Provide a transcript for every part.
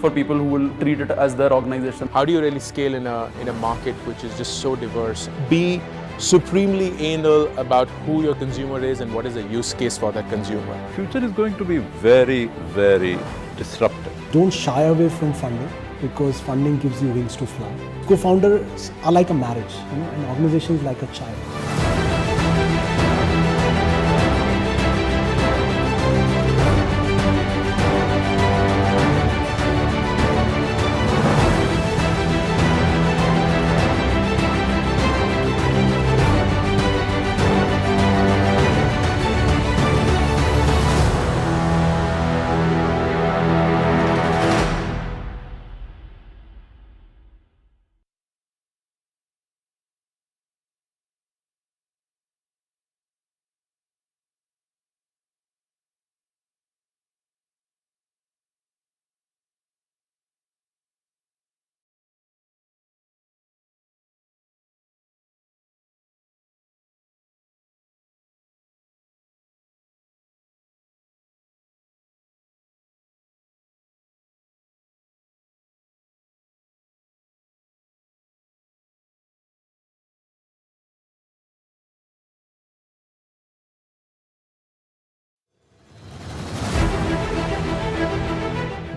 for people who will treat it as their organization. How do you really scale in a market which is just so diverse? Be supremely anal about who your consumer is and what is the use case for that consumer. Future is going to be very, very disruptive. Don't shy away from funding because funding gives you wings to fly. Co-founders are like a marriage, and organization is like a child.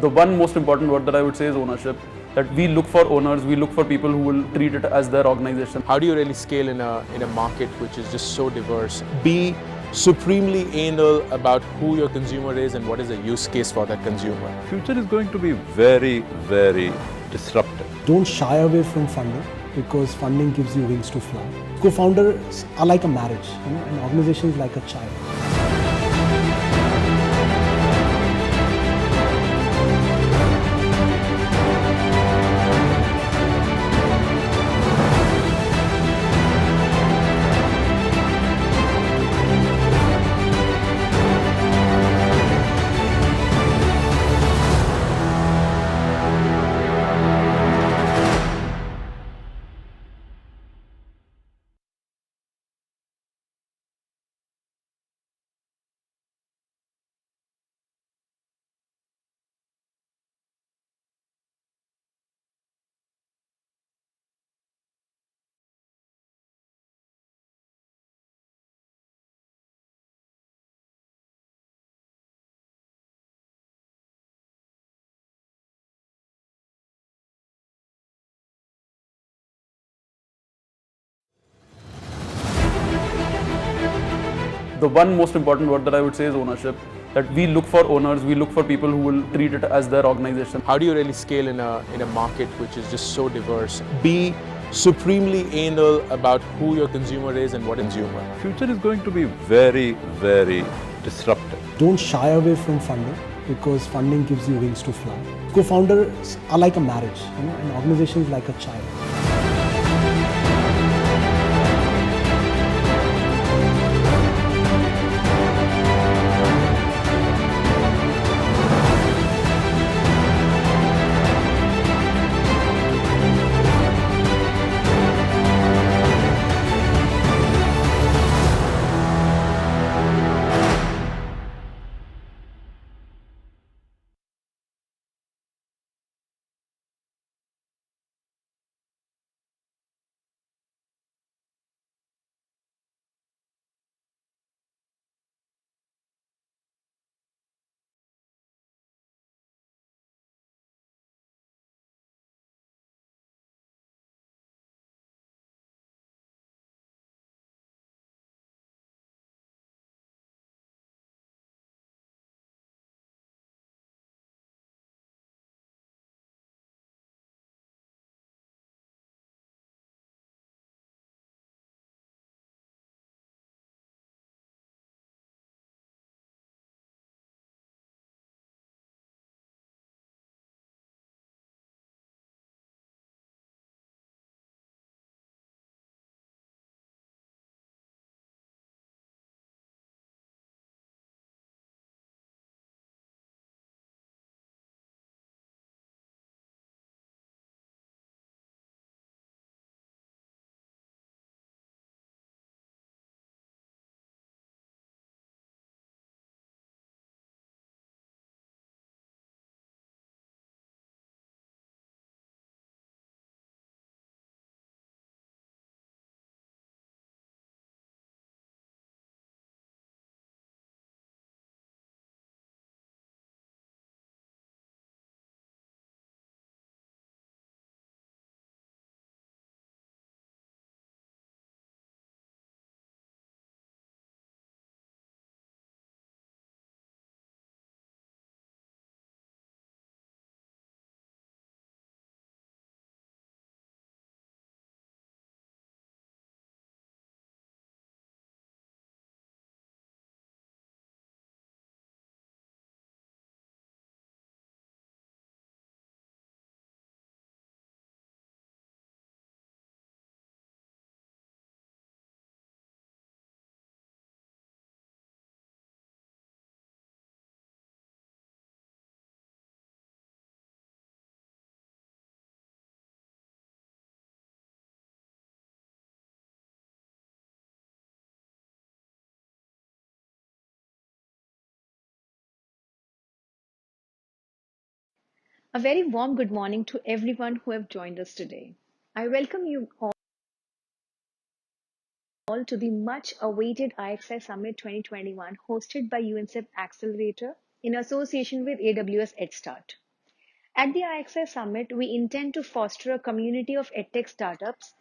The one most important word that I would say is ownership. That we look for owners, we look for people who will treat it as their organization. How do you really scale in a market which is just so diverse? Be supremely anal about who your consumer is and what is the use case for that consumer. Future is going to be very, very disruptive. Don't shy away from funding because funding gives you wings to fly. Co-founders are like a marriage, and organization is like a child. The one most important word that I would say is ownership. That we look for owners, we look for people who will treat it as their organization. How do you really scale in a market which is just so diverse? Be supremely anal about who your consumer is and what consumer. Future is going to be very, very disruptive. Don't shy away from funding because funding gives you wings to fly. Co-founders are like a marriage, and organization is like a child. A very warm good morning to everyone who have joined us today. I welcome you all to the much awaited IXI Summit 2021 hosted by UNCEP Accelerator in association with AWS EdStart. At the IXI Summit, we intend to foster a community of edtech startups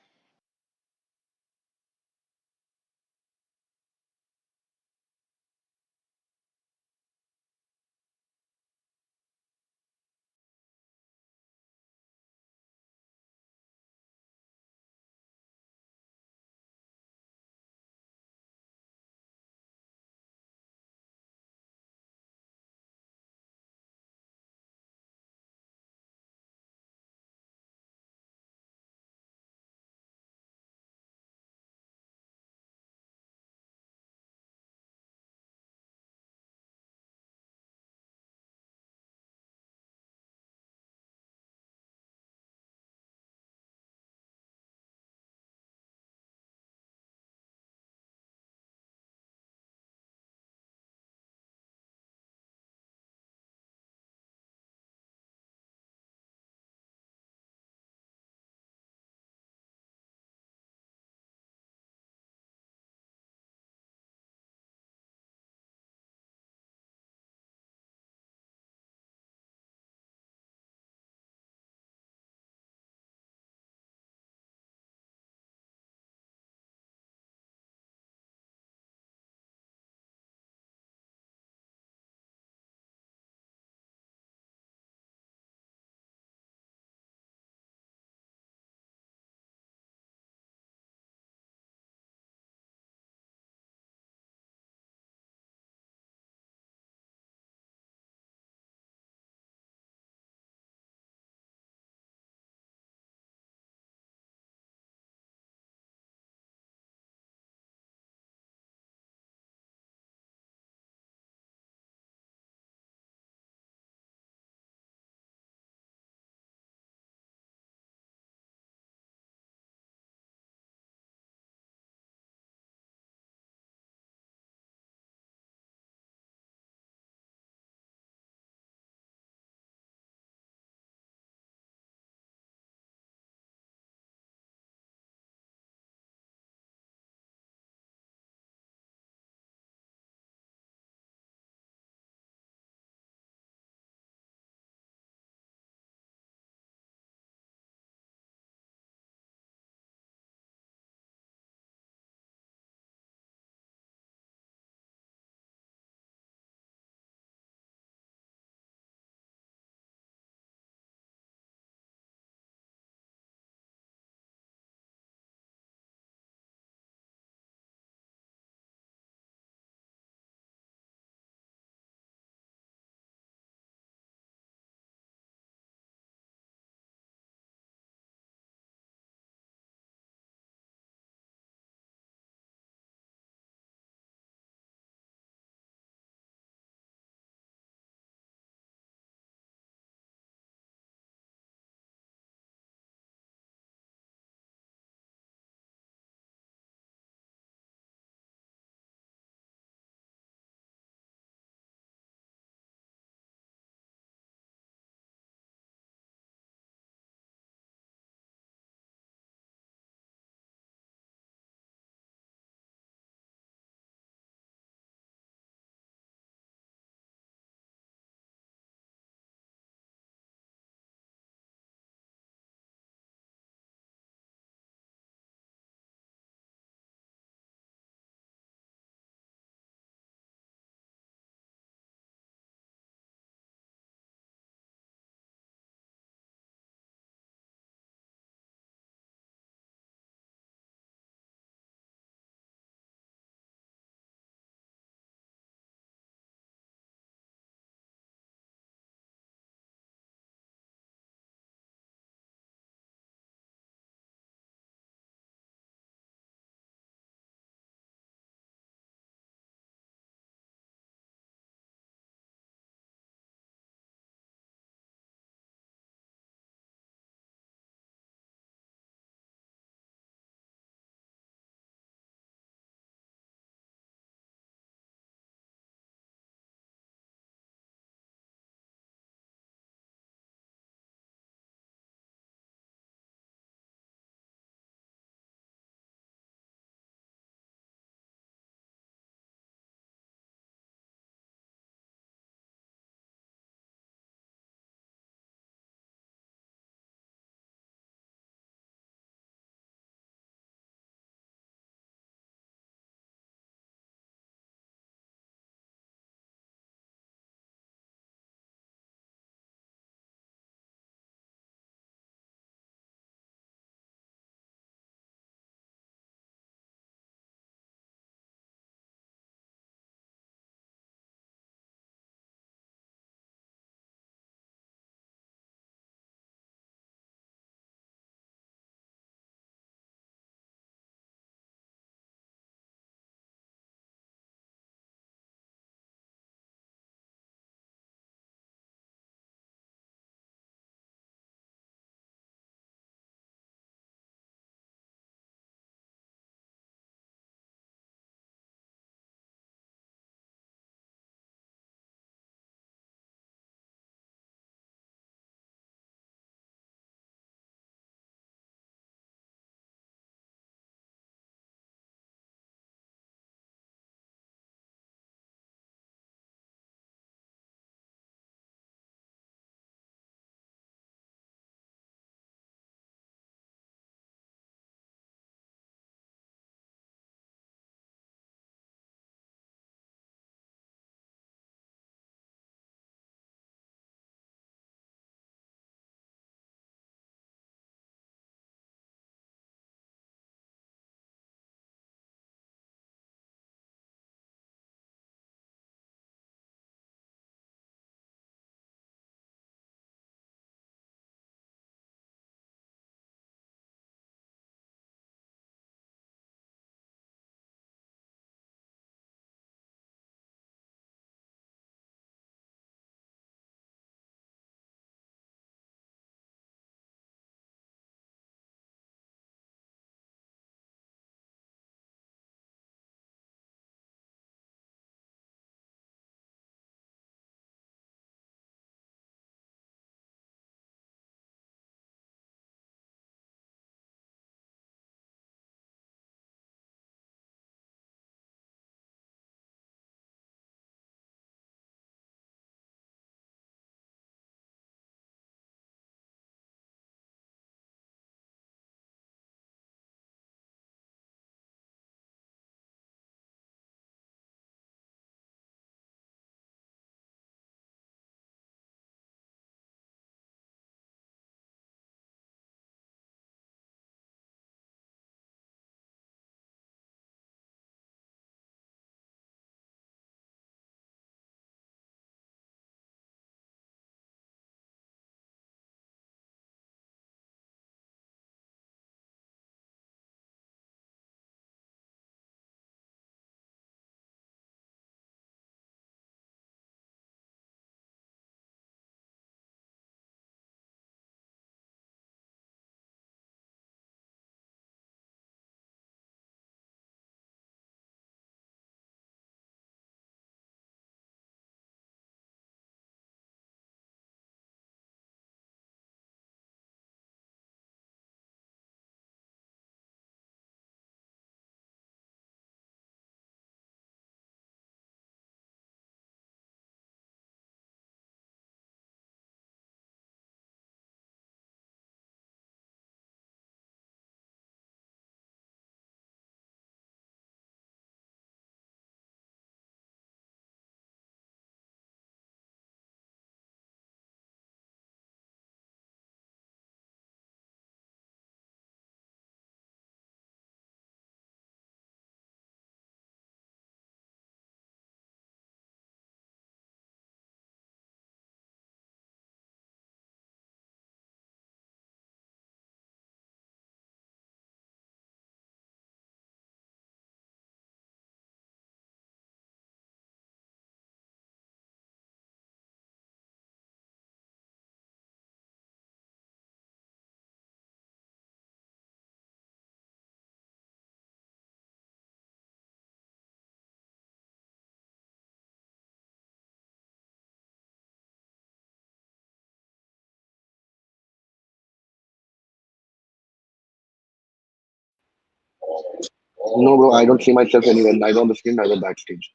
No, bro, I don't see myself anywhere, neither on the screen, neither backstage.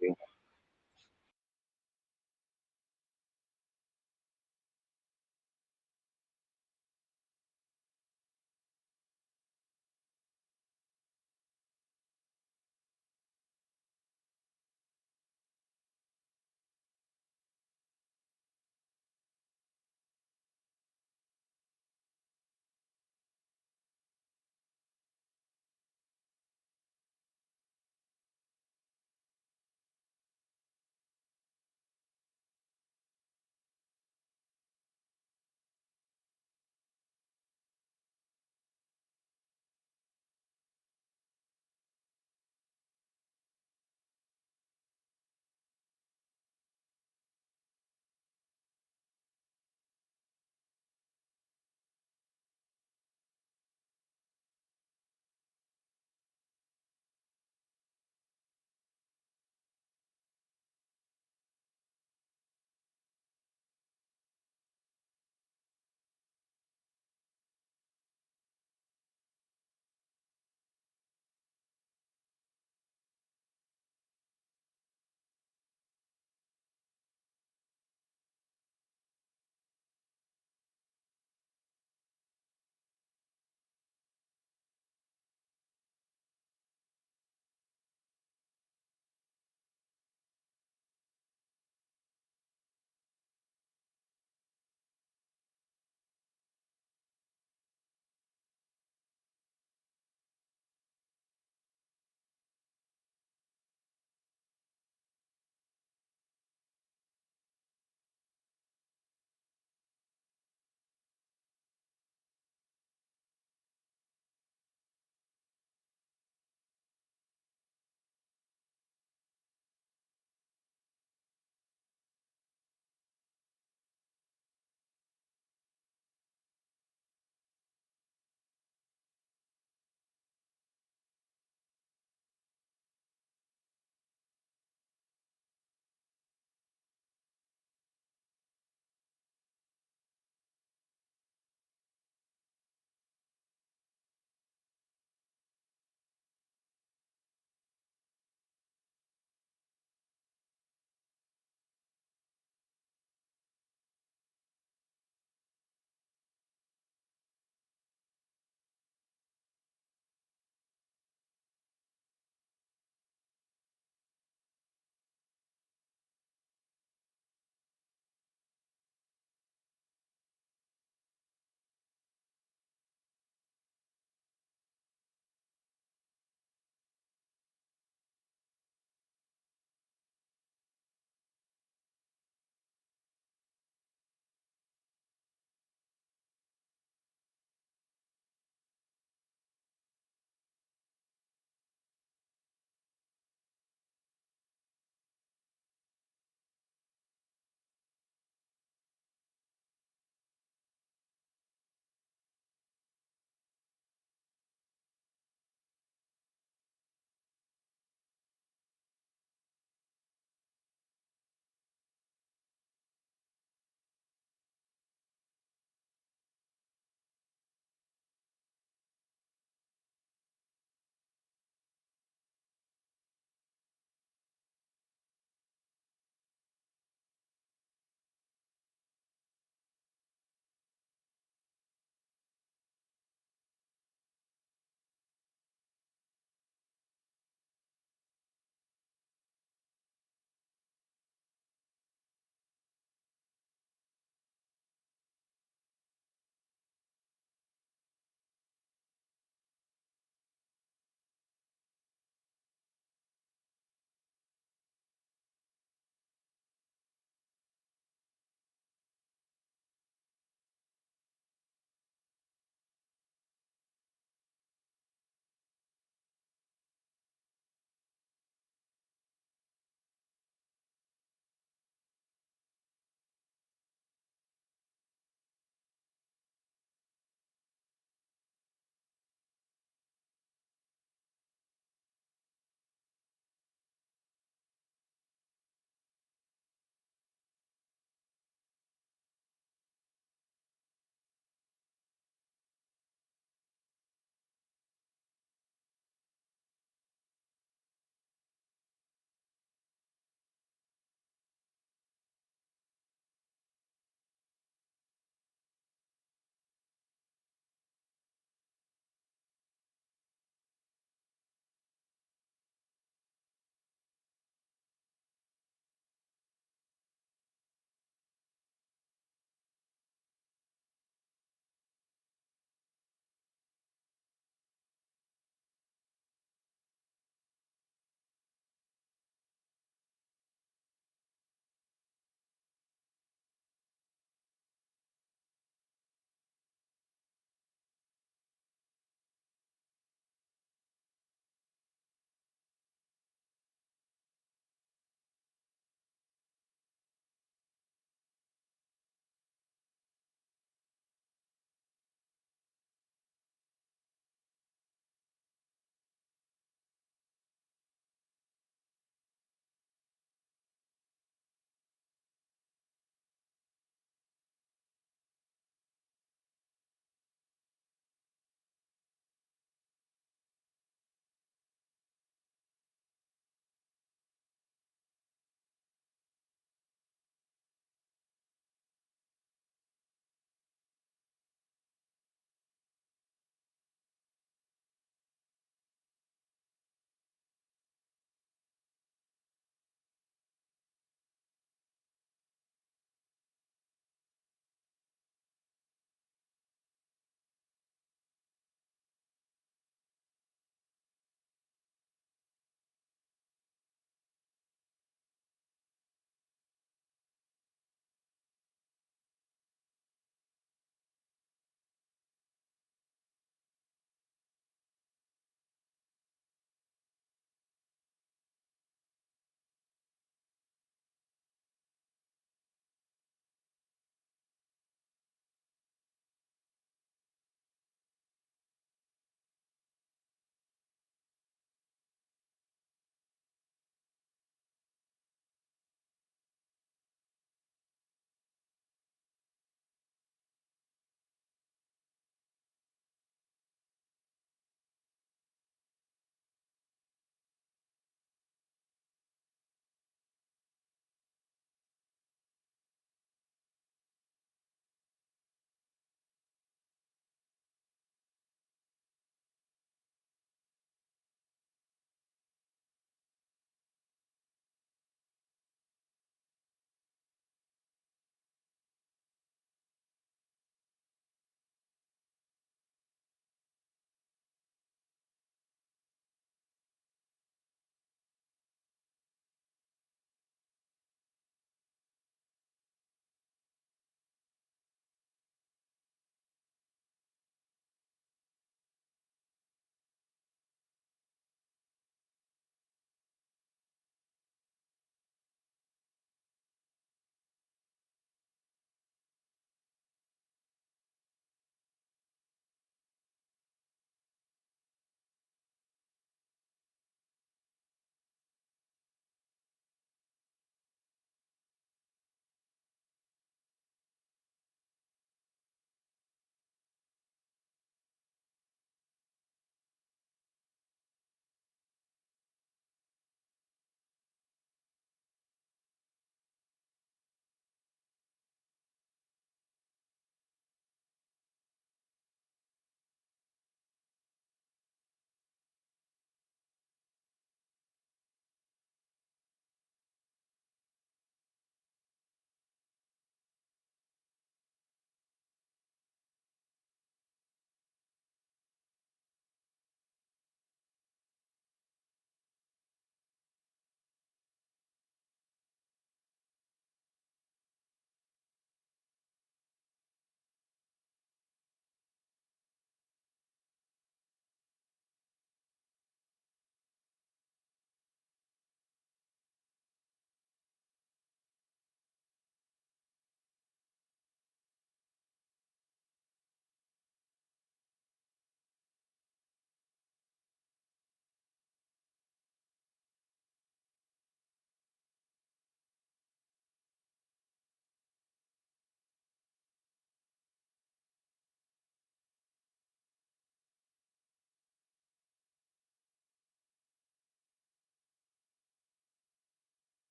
Yeah.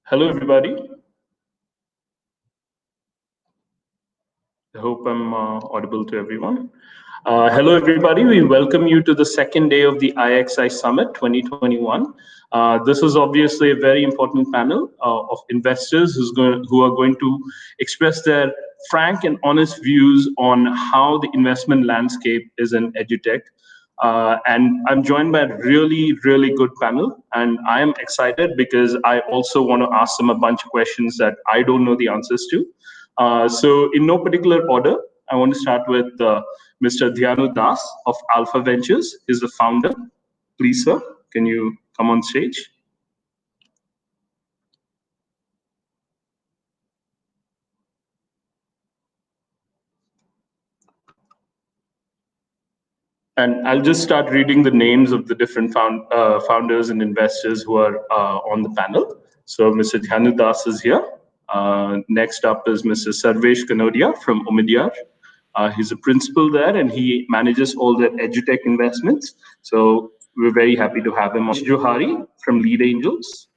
Hello, everybody. I hope I'm audible to everyone. Hello, everybody. We welcome you to the second day of the IXI Summit 2021. This is obviously a very important panel of investors who are going to express their frank and honest views on how the investment landscape is in edutech. And I'm joined by a really, really good panel. And I am excited because I also want to ask them a bunch of questions that I don't know the answers to. So in no particular order, I want to start with Mr. Dhyanu Das of Alpha Ventures. He's the founder. Please, sir, can you come on stage? And I'll just start reading the names of the different founders and investors who are on the panel. So Mr. Dhyanu Das is here. Next up is Mr. Sarvesh Kanodia from Omidyar. He's a principal there and he manages all the edutech investments. So we're very happy to have him. Johari from Lead Angels.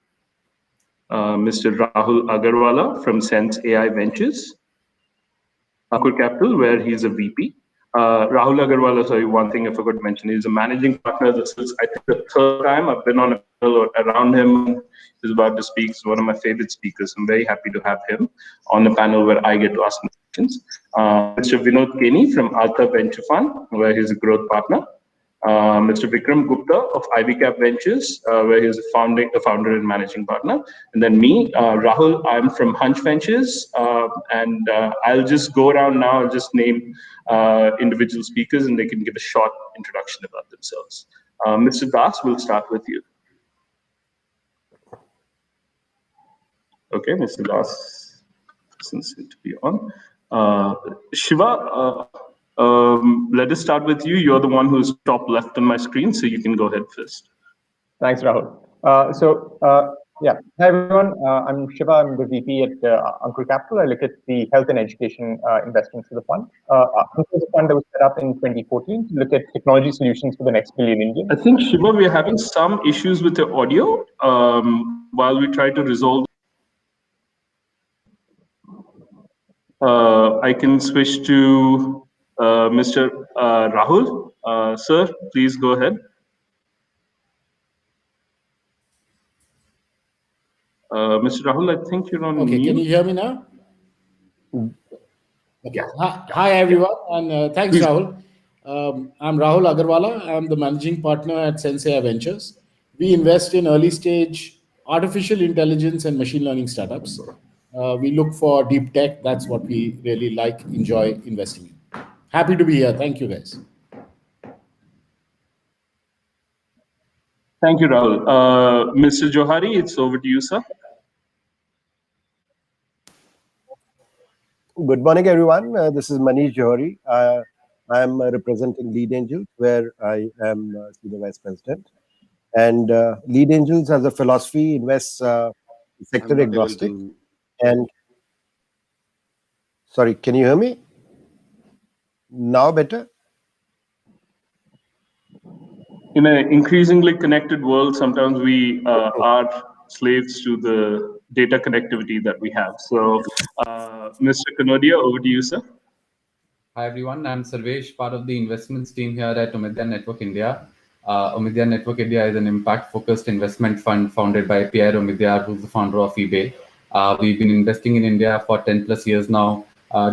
Mr. Rahul Agarwala from Sense AI Ventures. Ankur Capital, where he's a VP. Rahul Agarwala, sorry, one thing I forgot to mention, he's a managing partner. This is, I think, the third time I've been on a panel around him. He's about to speak. He's one of my favorite speakers. I'm very happy to have him on the panel where I get to ask questions. Mr. Vinod Keni from Alta Venture Fund, where he's a growth partner. Mr. Vikram Gupta of IVCap Ventures, where he's a founder and managing partner. And then me, Rahul, I'm from Hunch Ventures. And I'll just go around now and just name individual speakers and they can give a short introduction about themselves. Mr. Das, we'll start with you. Okay, Mr. Das doesn't seem to be on. Shiva, let us start with you. You're the one who's top left on my screen, so you can go ahead first. Thanks, Rahul. Yeah, hi everyone. I'm Shiva. I'm the VP at Ankur Capital. I look at the health and education investments of the fund. Ankur is a fund that was set up in 2014 to look at technology solutions for the next billion Indians. I think, Shiva, we're having some issues with the audio while we try to resolve. I can switch to Mr. Rahul. Sir, please go ahead. Mr. Rahul, I think you're on mute. Okay, can you hear me now? Okay. Yeah. Hi, everyone, and thanks, please. Rahul. I'm Rahul Agarwala. I'm the managing partner at Sense AI Ventures. We invest in early stage artificial intelligence and machine learning startups. We look for deep tech. That's what we really enjoy investing in. Happy to be here. Thank you, guys. Thank you, Rahul. Mr. Johari, it's over to you, sir. Good morning, everyone. This is Manish Johari. I am representing Lead Angels, where I am Senior Vice President. And Lead Angels, as a philosophy, invests sector agnostic. And sorry, can you hear me? Now better? In an increasingly connected world, sometimes we are slaves to the data connectivity that we have. So, Mr. Kanodia, over to you, sir. Hi, everyone. I'm Sarvesh, part of the investments team here at Omidyar Network India. Omidyar Network India is an impact-focused investment fund founded by Pierre Omidyar, who's the founder of eBay. We've been investing in India for 10 plus years now,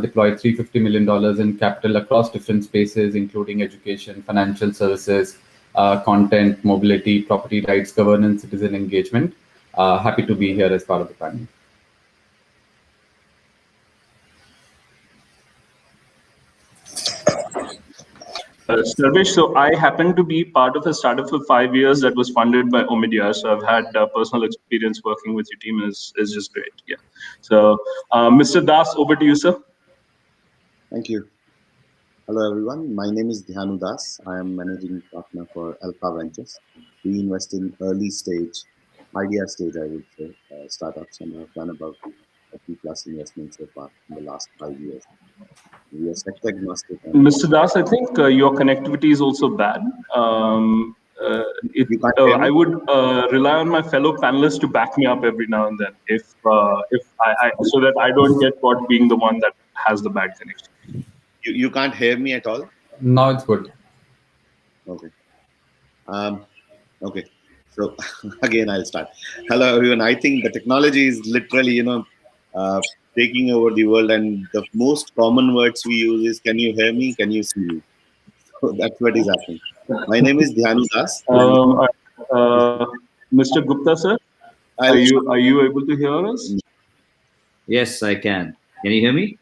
deployed $350 million in capital across different spaces, including education, financial services, content, mobility, property rights, governance, citizen engagement. Happy to be here as part of the panel. Sarvesh, so I happen to be part of a startup for 5 years that was funded by Omidyar. So I've had personal experience working with your team is just great. Yeah. So Mr. Das, over to you, sir. Thank you. Hello, everyone. My name is Dhyanu Das. I am managing partner for Alpha Ventures. We invest in early stage, idea stage, I would say, startups, and have done about 30 plus investments so far in the last 5 years. We are sector agnostic. Mr. Das, I think your connectivity is also bad. I would rely on my fellow panelists to back me up every now and then, if I so that I don't get caught being the one that has the bad connection. You can't hear me at all? Now it's good. Okay. Okay. So again, I'll start. Hello, everyone. I think the technology is literally, taking over the world, and the most common words we use is, "Can you hear me? Can you see me?" So that's what is happening. My name is Dhyanu Das. Mr. Gupta, sir, are you able to hear us? Yes, I can. Can you hear me?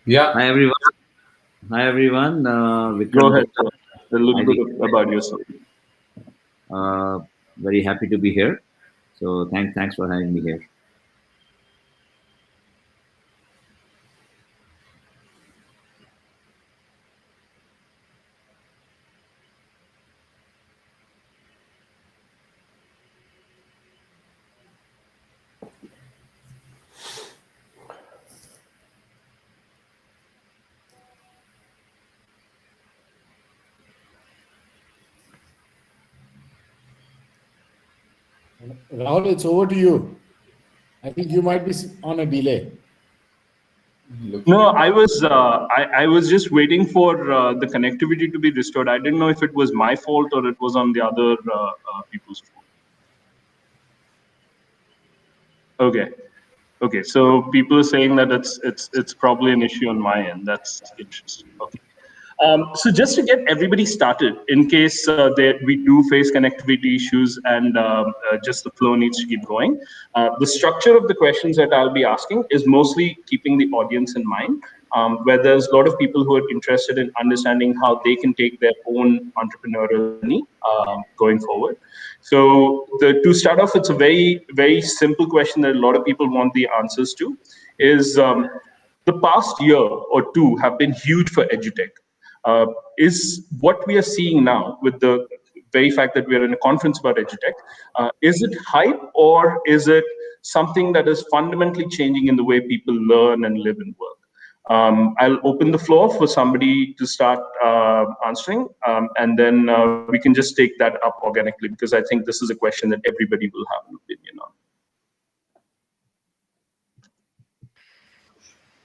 Yeah. Hi, everyone. Hi, everyone. Go ahead, sir. A little bit about yourself. Very happy to be here. So thanks for having me here. Rahul, it's over to you. I think you might be on a delay. No, I was just waiting for the connectivity to be restored. I didn't know if it was my fault or it was on the other people's fault. Okay. So people are saying that it's probably an issue on my end. That's interesting. Okay. So just to get everybody started, in case we do face connectivity issues and just the flow needs to keep going, the structure of the questions that I'll be asking is mostly keeping the audience in mind, where there's a lot of people who are interested in understanding how they can take their own entrepreneurial journey going forward. So to start off, it's a very, very simple question that a lot of people want the answers to, is the past year or two have been huge for edutech. Is what we are seeing now, with the very fact that we are in a conference about edutech, is it hype, or is it something that is fundamentally changing in the way people learn and live and work? I'll open the floor for somebody to start answering, and then we can just take that up organically, because I think this is a question that everybody will have an opinion on.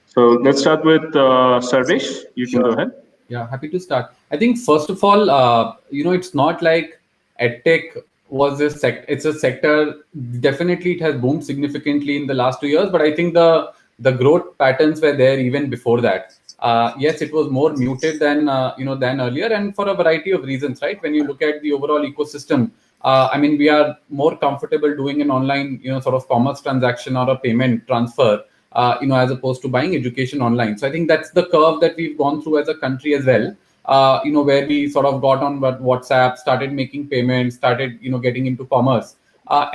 So let's start with Sarvesh. You can go ahead. Yeah, happy to start. I think first of all, it's not like edtech was a sector. It's a sector. Definitely, it has boomed significantly in the last 2 years. But I think the growth patterns were there even before that. Yes, it was more muted than than earlier, and for a variety of reasons, right? When you look at the overall ecosystem, I mean, we are more comfortable doing an online, sort of commerce transaction or a payment transfer, as opposed to buying education online. So I think that's the curve that we've gone through as a country as well. Where we sort of got on WhatsApp, started making payments, started, getting into commerce,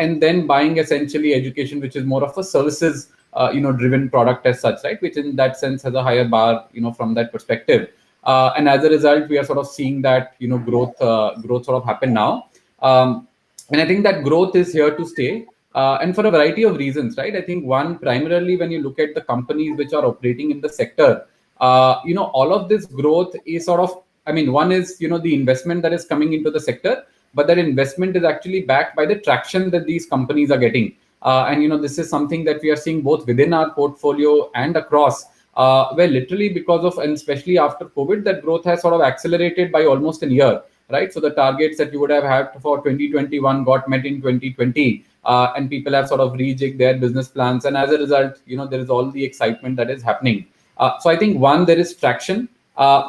and then buying essentially education, which is more of a services, driven product as such, right? Which in that sense has a higher bar, from that perspective. And as a result, we are sort of seeing that, growth sort of happen now. And I think that growth is here to stay. And for a variety of reasons, right? I think one, primarily when you look at the companies which are operating in the sector, all of this growth is sort of, I mean, one is, the investment that is coming into the sector, but that investment is actually backed by the traction that these companies are getting. And, this is something that we are seeing both within our portfolio and across, where literally because of, and especially after COVID, that growth has sort of accelerated by almost a year, right? So the targets that you would have had for 2021 got met in 2020. And people have sort of rejigged their business plans, and as a result, there is all the excitement that is happening. So I think one, there is traction.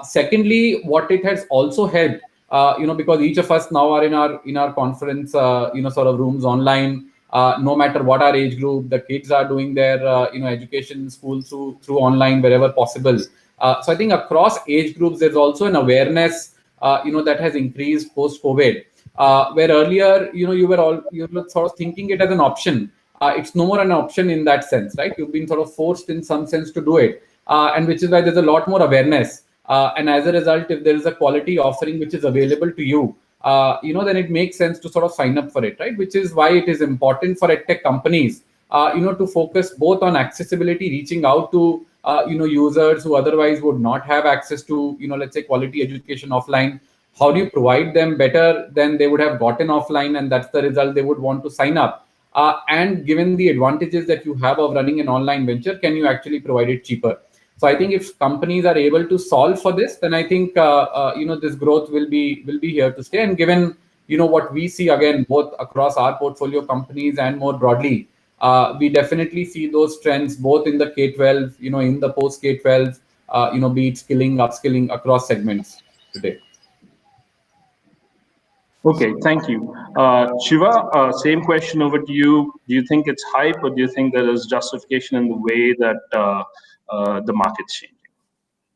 Secondly, what it has also helped, because each of us now are in our conference, sort of rooms online. No matter what our age group, the kids are doing their education in school through online wherever possible. So I think across age groups, there's also an awareness that has increased post COVID. Where earlier, you were sort of thinking it as an option. It's no more an option in that sense, right? You've been sort of forced in some sense to do it, and which is why there's a lot more awareness. And as a result, if there is a quality offering which is available to you, then it makes sense to sort of sign up for it, right? Which is why it is important for edtech companies, to focus both on accessibility, reaching out to users who otherwise would not have access to, let's say, quality education offline? How do you provide them better than they would have gotten offline, and that's the result they would want to sign up? And given the advantages that you have of running an online venture, can you actually provide it cheaper? So I think if companies are able to solve for this, then I think this growth will be here to stay. And given what we see again both across our portfolio companies and more broadly, we definitely see those trends both in the K-12, in the post K-12, be it skilling, upskilling across segments today. Okay, thank you. Shiva, same question over to you. Do you think it's hype, or do you think there is justification in the way that the market's changing?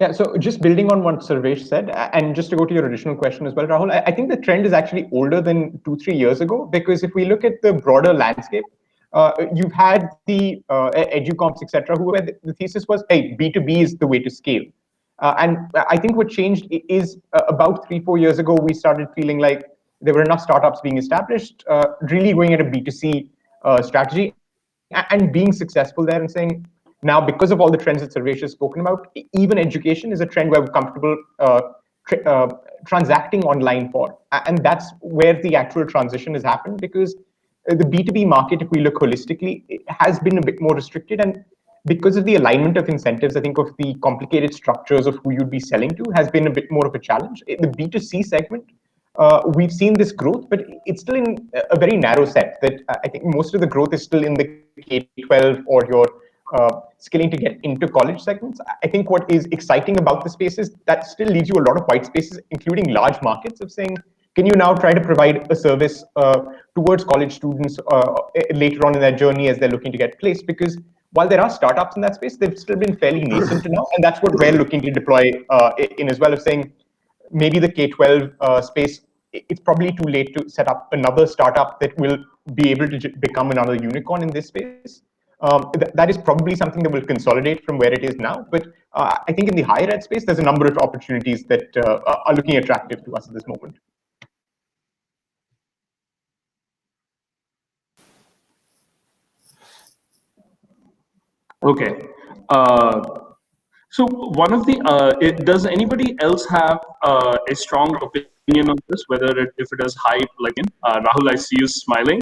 Yeah, so just building on what Sarvesh said, and just to go to your original question as well, Rahul, I think the trend is actually older than 2-3 years ago, because if we look at the broader landscape, you've had the educomps, etc., who the thesis was, hey, B2B is the way to scale. And I think what changed is about 3-4 years ago, we started feeling like there were enough startups being established, really going at a B2C strategy and being successful there, and saying, now, because of all the trends that Sarvesh has spoken about, even education is a trend where we're comfortable transacting online for. And that's where the actual transition has happened, because the B2B market, if we look holistically, it has been a bit more restricted. And because of the alignment of incentives, I think of the complicated structures of who you'd be selling to has been a bit more of a challenge. In the B2C segment, we've seen this growth, but it's still in a very narrow set. That I think most of the growth is still in the K-12 or your skilling to get into college segments. I think what is exciting about the space is that still leaves you a lot of white spaces, including large markets, of saying, can you now try to provide a service towards college students later on in their journey as they're looking to get placed? Because while there are startups in that space, they've still been fairly nascent to now, and that's what we're looking to deploy in as well, of saying, maybe the K-12 space, it's probably too late to set up another startup that will be able to become another unicorn in this space. That is probably something that will consolidate from where it is now. But I think in the higher ed space, there's a number of opportunities that are looking attractive to us at this moment. Okay. So one of the, does anybody else have a strong opinion on this, whether if it is hype, like in Rahul, I see you smiling.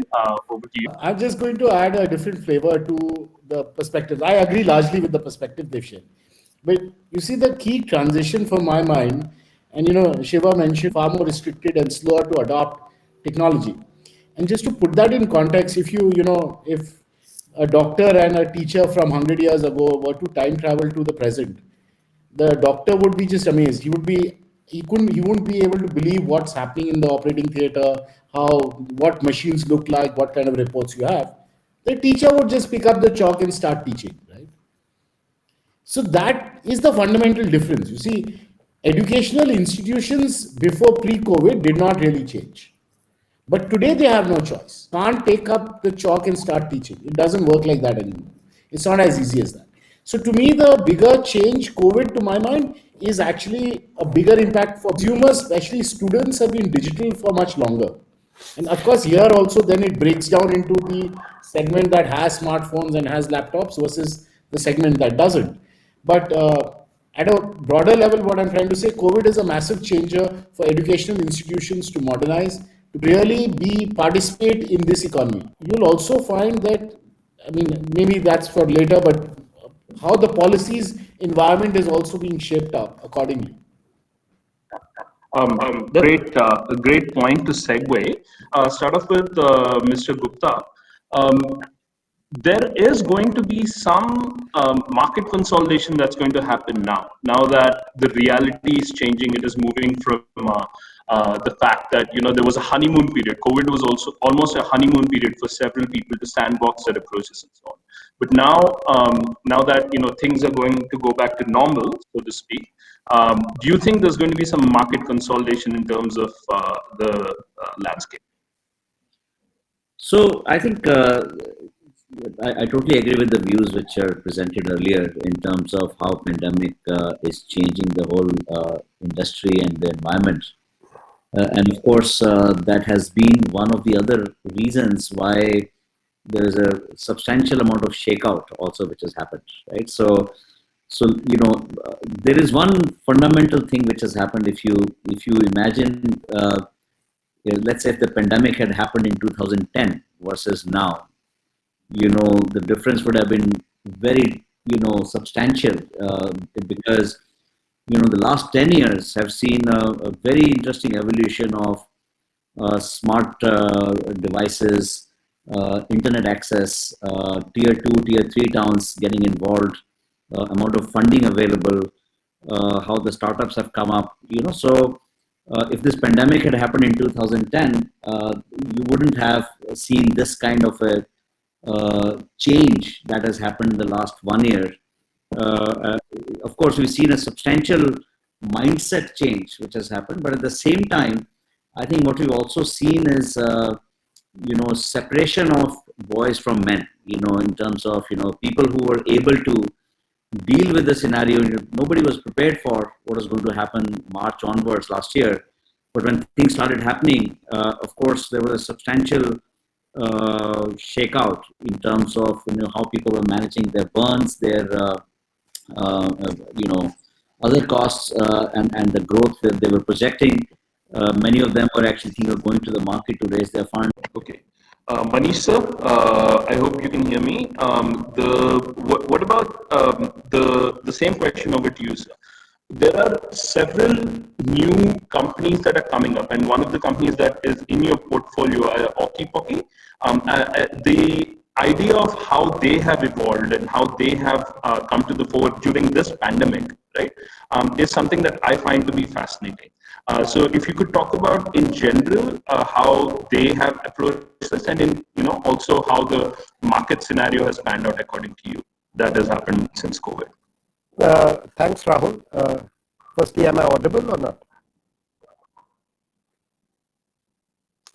Over to you. I'm just going to add a different flavor to the perspective. I agree largely with the perspective they've shared. But you see, the key transition for my mind, and Shiva mentioned far more restricted and slower to adopt technology. And just to put that in context, if if a doctor and a teacher from 100 years ago were to time travel to the present, the doctor would be just amazed. He wouldn't be able to believe what's happening in the operating theater, what machines look like, what kind of reports you have. The teacher would just pick up the chalk and start teaching, right? So that is the fundamental difference. You see, educational institutions before pre-COVID did not really change. But today they have no choice. Can't take up the chalk and start teaching. It doesn't work like that anymore. It's not as easy as that. So to me, the bigger change, COVID, to my mind, is actually a bigger impact for consumers, especially students, have been digital for much longer. And of course, here also, then it breaks down into the segment that has smartphones and has laptops versus the segment that doesn't. But at a broader level, what I'm trying to say, COVID is a massive changer for educational institutions to modernize, to really participate in this economy. You'll also find that, maybe that's for later, but how the policies environment is also being shaped up accordingly. Great point to segue. Start off with Mr. Gupta. There is going to be some market consolidation that's going to happen now. Now that the reality is changing, it is moving from the fact that there was a honeymoon period. COVID was also almost a honeymoon period for several people to sandbox their approaches and so on. But now, now that things are going to go back to normal, so to speak, do you think there's going to be some market consolidation in terms of the landscape? So I think I totally agree with the views which are presented earlier in terms of how pandemic is changing the whole industry and the environment. And of course, that has been one of the other reasons why there is a substantial amount of shakeout also which has happened, right? So So there is one fundamental thing which has happened. If you imagine, let's say if the pandemic had happened in 2010 versus now, the difference would have been very substantial, because the last 10 years have seen a very interesting evolution of smart devices, internet access, tier 2, tier 3 towns getting involved, amount of funding available, how the startups have come up. So if this pandemic had happened in 2010, you wouldn't have seen this kind of a change that has happened in the last 1 year. Of course, we've seen a substantial mindset change which has happened, but at the same time, I think what we've also seen is separation of boys from men, in terms of people who were able to deal with the scenario. Nobody was prepared for what was going to happen March onwards last year, but when things started happening, of course there was a substantial shakeout in terms of how people were managing their burns, their other costs, and the growth that they were projecting. Many of them were actually thinking of going to the market to raise their fund. Okay. Manish sir, I hope you can hear me. What about the same question over to you, sir? There are several new companies that are coming up, and one of the companies that is in your portfolio, Okipoki, the idea of how they have evolved and how they have come to the fore during this pandemic, right, is something that I find to be fascinating. So if you could talk about in general how they have approached this, and in also how the market scenario has panned out according to you that has happened since COVID. Thanks, Rahul. Firstly, am I audible or not?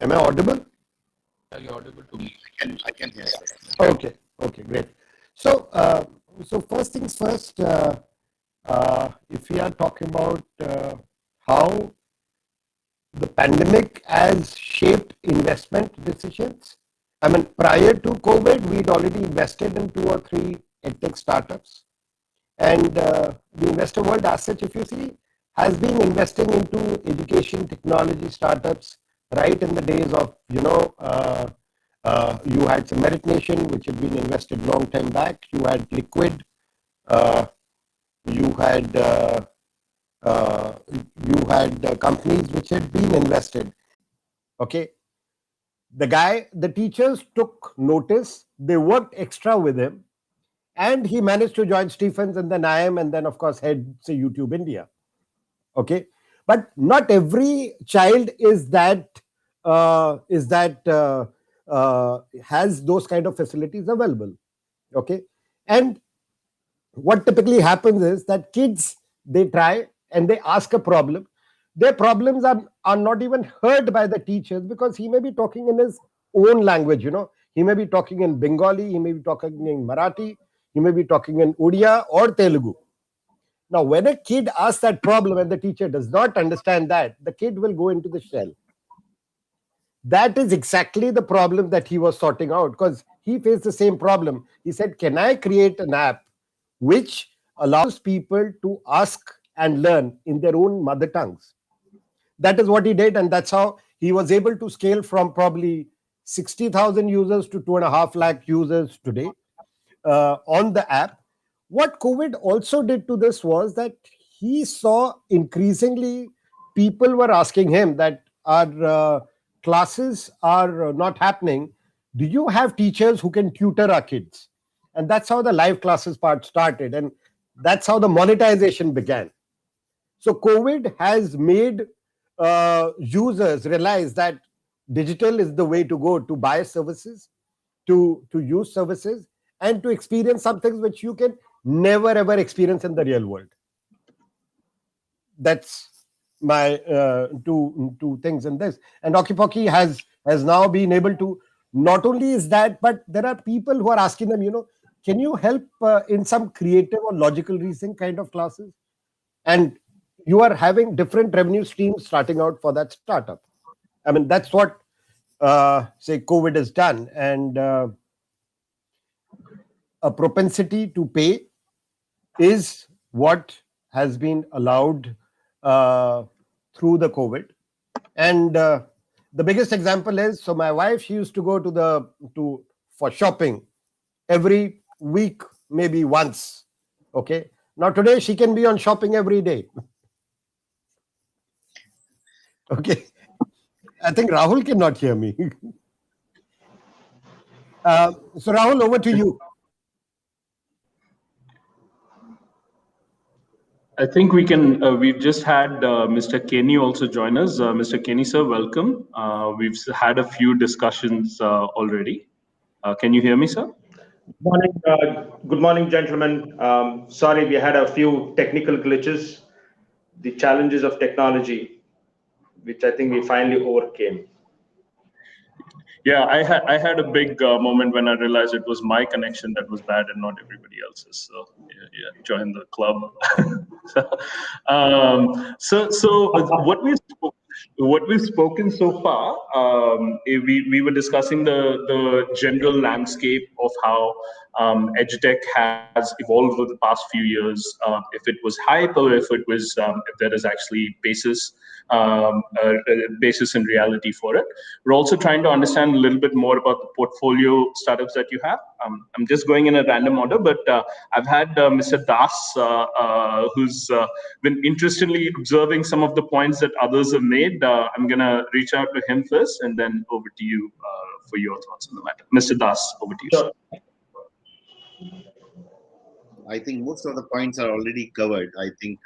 Am I audible? You're audible to me. I can hear you. Okay, great. So, first things first, if we are talking about how the pandemic has shaped investment decisions, I mean, prior to COVID, we'd already invested in 2 or 3 edtech startups. And the investor world, as such, if you see, has been investing into education technology startups right in the days of, you had some Merit Nation, which had been invested long time back. You had Liquid. You had companies which had been invested. Okay. The teachers took notice. They worked extra with him. And he managed to join Stephens and then IIM, and then, of course, head, say, YouTube India. Okay. But not every child has those kind of facilities available. Okay. And what typically happens is that kids, they try and they ask a problem. Their problems are not even heard by the teachers, because he may be talking in his own language. He may be talking in Bengali, he may be talking in Marathi, he may be talking in Odia or Telugu. Now, when a kid asks that problem and the teacher does not understand that, the kid will go into the shell. That is exactly the problem that he was sorting out, because he faced the same problem. He said, can I create an app which allows people to ask and learn in their own mother tongues? That is what he did, and that's how he was able to scale from probably 60,000 users to 2.5 lakh users today on the app. What COVID also did to this was that he saw increasingly people were asking him that our classes are not happening. Do you have teachers who can tutor our kids? And that's how the live classes part started. And that's how the monetization began. So COVID has made users realize that digital is the way to go to buy services, to use services, and to experience some things which you can never ever experience in the real world. That's my two things in this. And Okipoki has now been able to, not only is that, but there are people who are asking them, can you help in some creative or logical reasoning kind of classes? And you are having different revenue streams starting out for that startup. I mean, that's what say COVID has done. And a propensity to pay is what has been allowed through the COVID. And the biggest example is, so my wife, she used to go for shopping every week, maybe once. Okay. Now today she can be on shopping every day. Okay. I think Rahul cannot hear me. So Rahul, over to you. I think we can. We've just had Mr. Kenny also join us. Mr. Kenny, sir, welcome. We've had a few discussions already. Can you hear me, sir? Good morning, gentlemen. Sorry, we had a few technical glitches. The challenges of technology, which I think we finally overcame. Yeah, I had a big moment when I realized it was my connection that was bad and not everybody else's. So yeah, join the club. So what we've spoken so far, we were discussing the general landscape of how edutech has evolved over the past few years. If it was hype or if there is actually basis in reality for it. We're also trying to understand a little bit more about the portfolio startups that you have. I'm just going in a random order, but I've had Mr. Das, who's been interestingly observing some of the points that others have made. I'm going to reach out to him first and then over to you for your thoughts on the matter. Mr. Das, over to you. Sure. I think most of the points are already covered. I think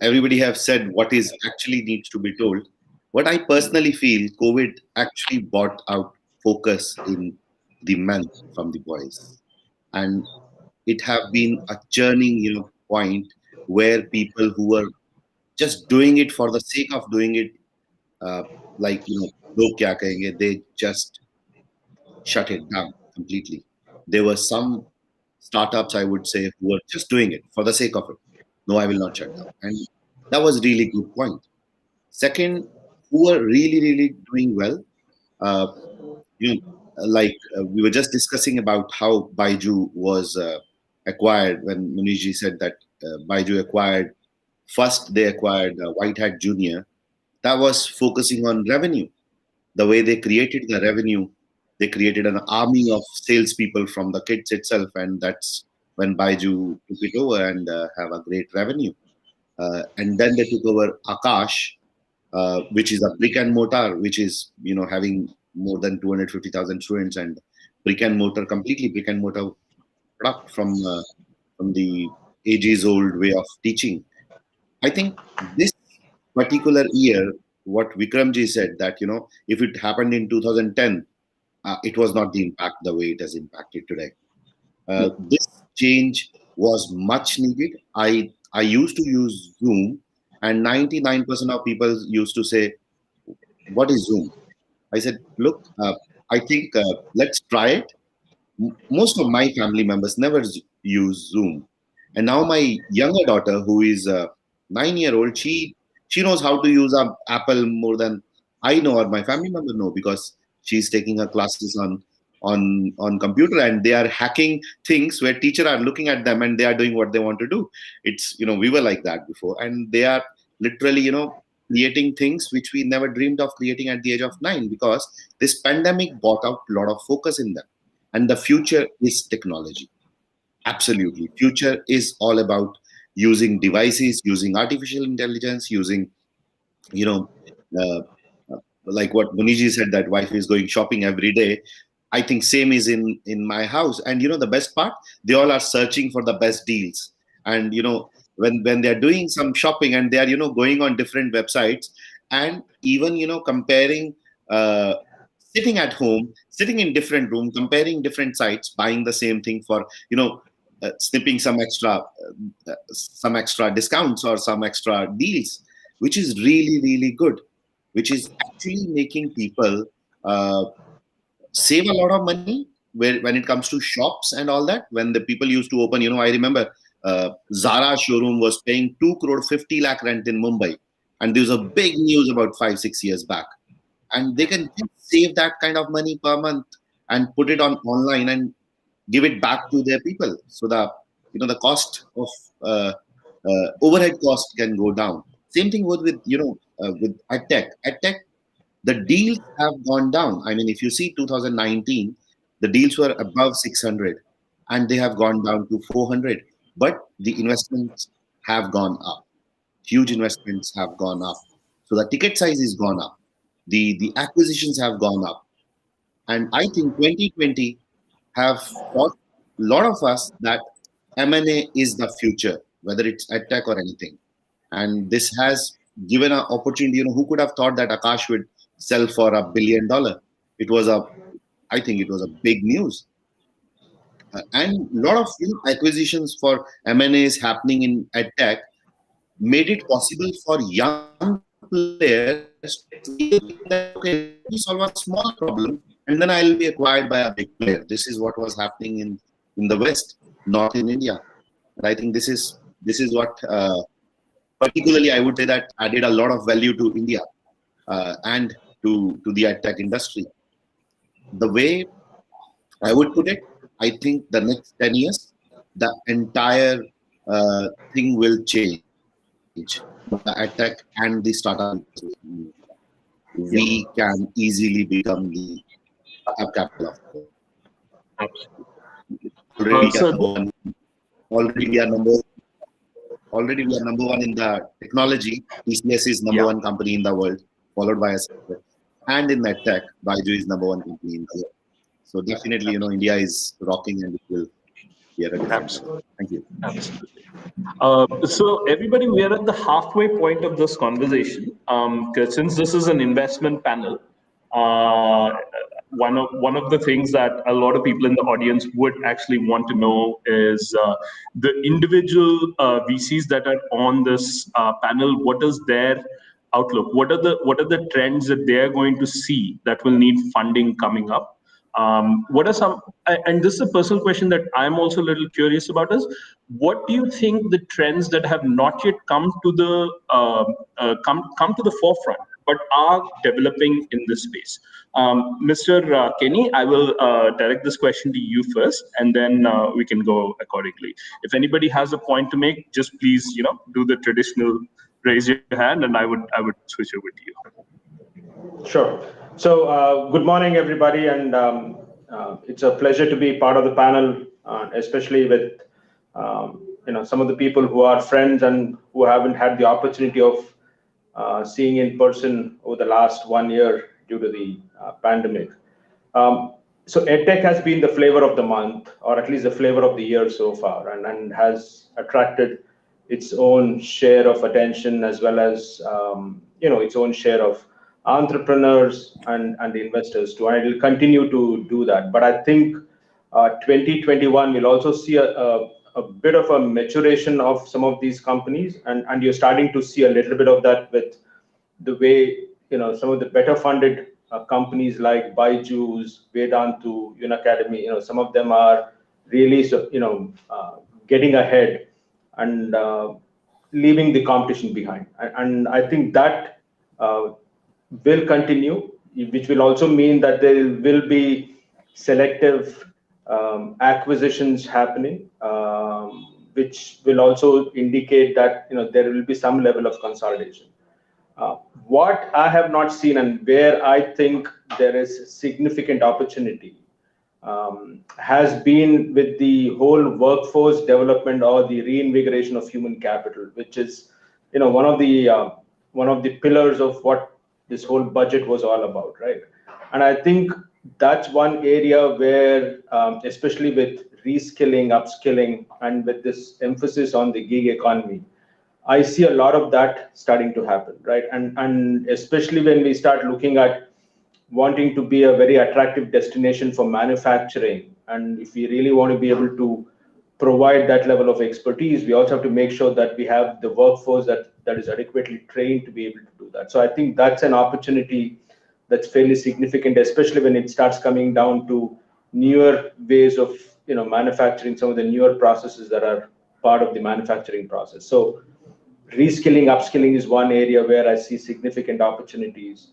everybody have said what is actually needs to be told. What I personally feel, COVID actually brought out focus in the men from the boys, and it have been a churning, point where people who were just doing it for the sake of doing it, like log kya kahenge, they just shut it down completely. There were some startups, I would say, who were just doing it for the sake of it. No, I will not shut down. And that was really good point. Second, who are really, really doing well, uh, we were just discussing about how Baiju was acquired when Muniji said that Baiju acquired, first they acquired White Hat Junior. That was focusing on revenue. The way they created the revenue, they created an army of salespeople from the kids itself, and that's when Baiju took it over and have a great revenue. And then they took over Akash, which is a brick and mortar, which is having more than 250,000 students, and completely brick and mortar product from the ages old way of teaching. I think this particular year, what Vikramji said that if it happened in 2010, it was not the impact the way it has impacted today. This change was much needed. I used to use Zoom, and 99% of people used to say, "What is Zoom?" I said, "Look, I think let's try it." Most of my family members never use Zoom, and now my younger daughter, who is 9-year-old, she knows how to use Apple more than I know or my family member know, because she's taking her classes on computer, and they are hacking things where teacher are looking at them and they are doing what they want to do. It's we were like that before, and they are literally creating things which we never dreamed of creating at the age of 9, because this pandemic brought out a lot of focus in them. And the future is technology. Absolutely. Future is all about using devices, using artificial intelligence, using, uh, like what Muniji said, that wife is going shopping every day. I think same is in my house. And the best part, they all are searching for the best deals. And when they're doing some shopping and they are going on different websites, and even comparing, sitting at home, sitting in different room, comparing different sites, buying the same thing for snipping some extra discounts or some extra deals, which is really, really good, which is actually making people save a lot of money when it comes to shops and all that. When the people used to open, I remember Zara showroom was paying 2 crore 50 lakh rent in Mumbai, and there was a big news about 5-6 years back. And they can just save that kind of money per month and put it on online and give it back to their people. So the the cost of overhead cost can go down. Same thing with with EdTech. EdTech, the deals have gone down. I mean, if you see 2019, the deals were above 600 and they have gone down to 400, but the investments have gone up. Huge investments have gone up. So the ticket size is gone up. The acquisitions have gone up. And I think 2020 have taught a lot of us that M&A is the future, whether it's EdTech or anything. And this has given an opportunity. Who could have thought that Akash would sell for $1 billion? I think it was a big news. And a lot of acquisitions for M&As happening in EdTech made it possible for young players to solve a small problem, and then I'll be acquired by a big player. This is what was happening in the West, not in India. And I think this is what particularly I would say that added a lot of value to India and to the EdTech industry. The way I would put it, I think the next 10 years, the entire thing will change. The EdTech and the startup, we can easily become the startup capital of the world. Already we are number one in the technology. TCS is number one company in the world, followed by us. And in EdTech, Baiju is number one company in the world. So definitely, India is rocking and it will be a Absolutely. Thank you. Absolutely. So everybody, we are at the halfway point of this conversation. Since this is an investment panel, one of the things that a lot of people in the audience would actually want to know is the individual VCs that are on this panel. What is their outlook? What are the trends that they are going to see that will need funding coming up? What are some, and this is a personal question that I'm also a little curious about, is what do you think the trends that have not yet come to the come to the forefront but are developing in this space? Mr. Kenny, I will direct this question to you first, and then we can go accordingly. If anybody has a point to make, just please, do the traditional raise your hand, and I would switch over to you. Sure. So good morning, everybody, and it's a pleasure to be part of the panel, especially with some of the people who are friends and who haven't had the opportunity of seeing in person over the last 1 year due to the pandemic. So EdTech has been the flavor of the month, or at least the flavor of the year so far, and has attracted its own share of attention, as well as its own share of entrepreneurs and the investors too, and it will continue to do that. But I think 2021 will also see a bit of a maturation of some of these companies, and you're starting to see a little bit of that with the way some of the better funded companies like Baiju's, Vedantu, Unacademy, some of them are really getting ahead and leaving the competition behind, and I think that will continue, which will also mean that there will be selective acquisitions happening, which will also indicate that there will be some level of consolidation. What I have not seen, and where I think there is significant opportunity, has been with the whole workforce development or the reinvigoration of human capital, which is one of the pillars of what this whole budget was all about, right? And I think that's one area where, especially with reskilling, upskilling, and with this emphasis on the gig economy, I see a lot of that starting to happen, right? And especially when we start looking at wanting to be a very attractive destination for manufacturing, and if we really want to be able to provide that level of expertise, we also have to make sure that we have the workforce that is adequately trained to be able to do that. So I think that's an opportunity that's fairly significant, especially when it starts coming down to newer ways of manufacturing, some of the newer processes that are part of the manufacturing process. So reskilling, upskilling is one area where I see significant opportunities.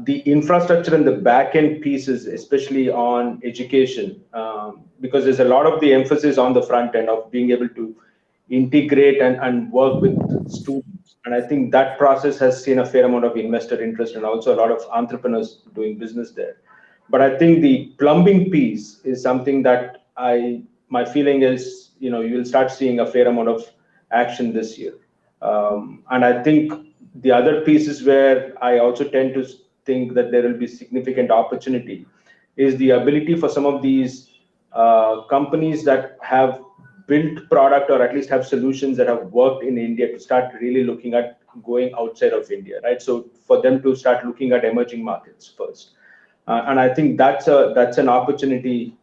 the infrastructure and the back-end pieces, especially on education, because there's a lot of the emphasis on the front end of being able to integrate and work with students. And I think that process has seen a fair amount of investor interest and also a lot of entrepreneurs doing business there. But I think the plumbing piece is something that my feeling is, you will start seeing a fair amount of action this year. And I think the other pieces where I also tend to think that there will be significant opportunity is the ability for some of these companies that have built product or at least have solutions that have worked in India to start really looking at going outside of India, right? So for them to start looking at emerging markets first. And I think that's an opportunity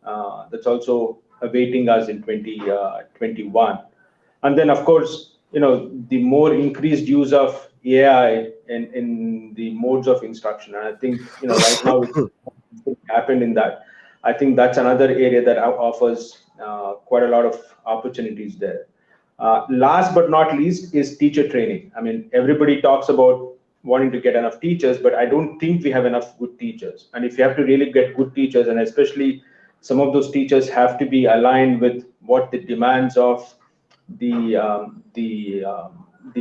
that's also awaiting us in 2021. And then, of course, the more increased use of AI in the modes of instruction. And I think, right now it's happened in that. I think that's another area that offers quite a lot of opportunities there. Last but not least is teacher training. I mean, everybody talks about wanting to get enough teachers, but I don't think we have enough good teachers. And if you have to really get good teachers, and especially some of those teachers have to be aligned with what the demands of the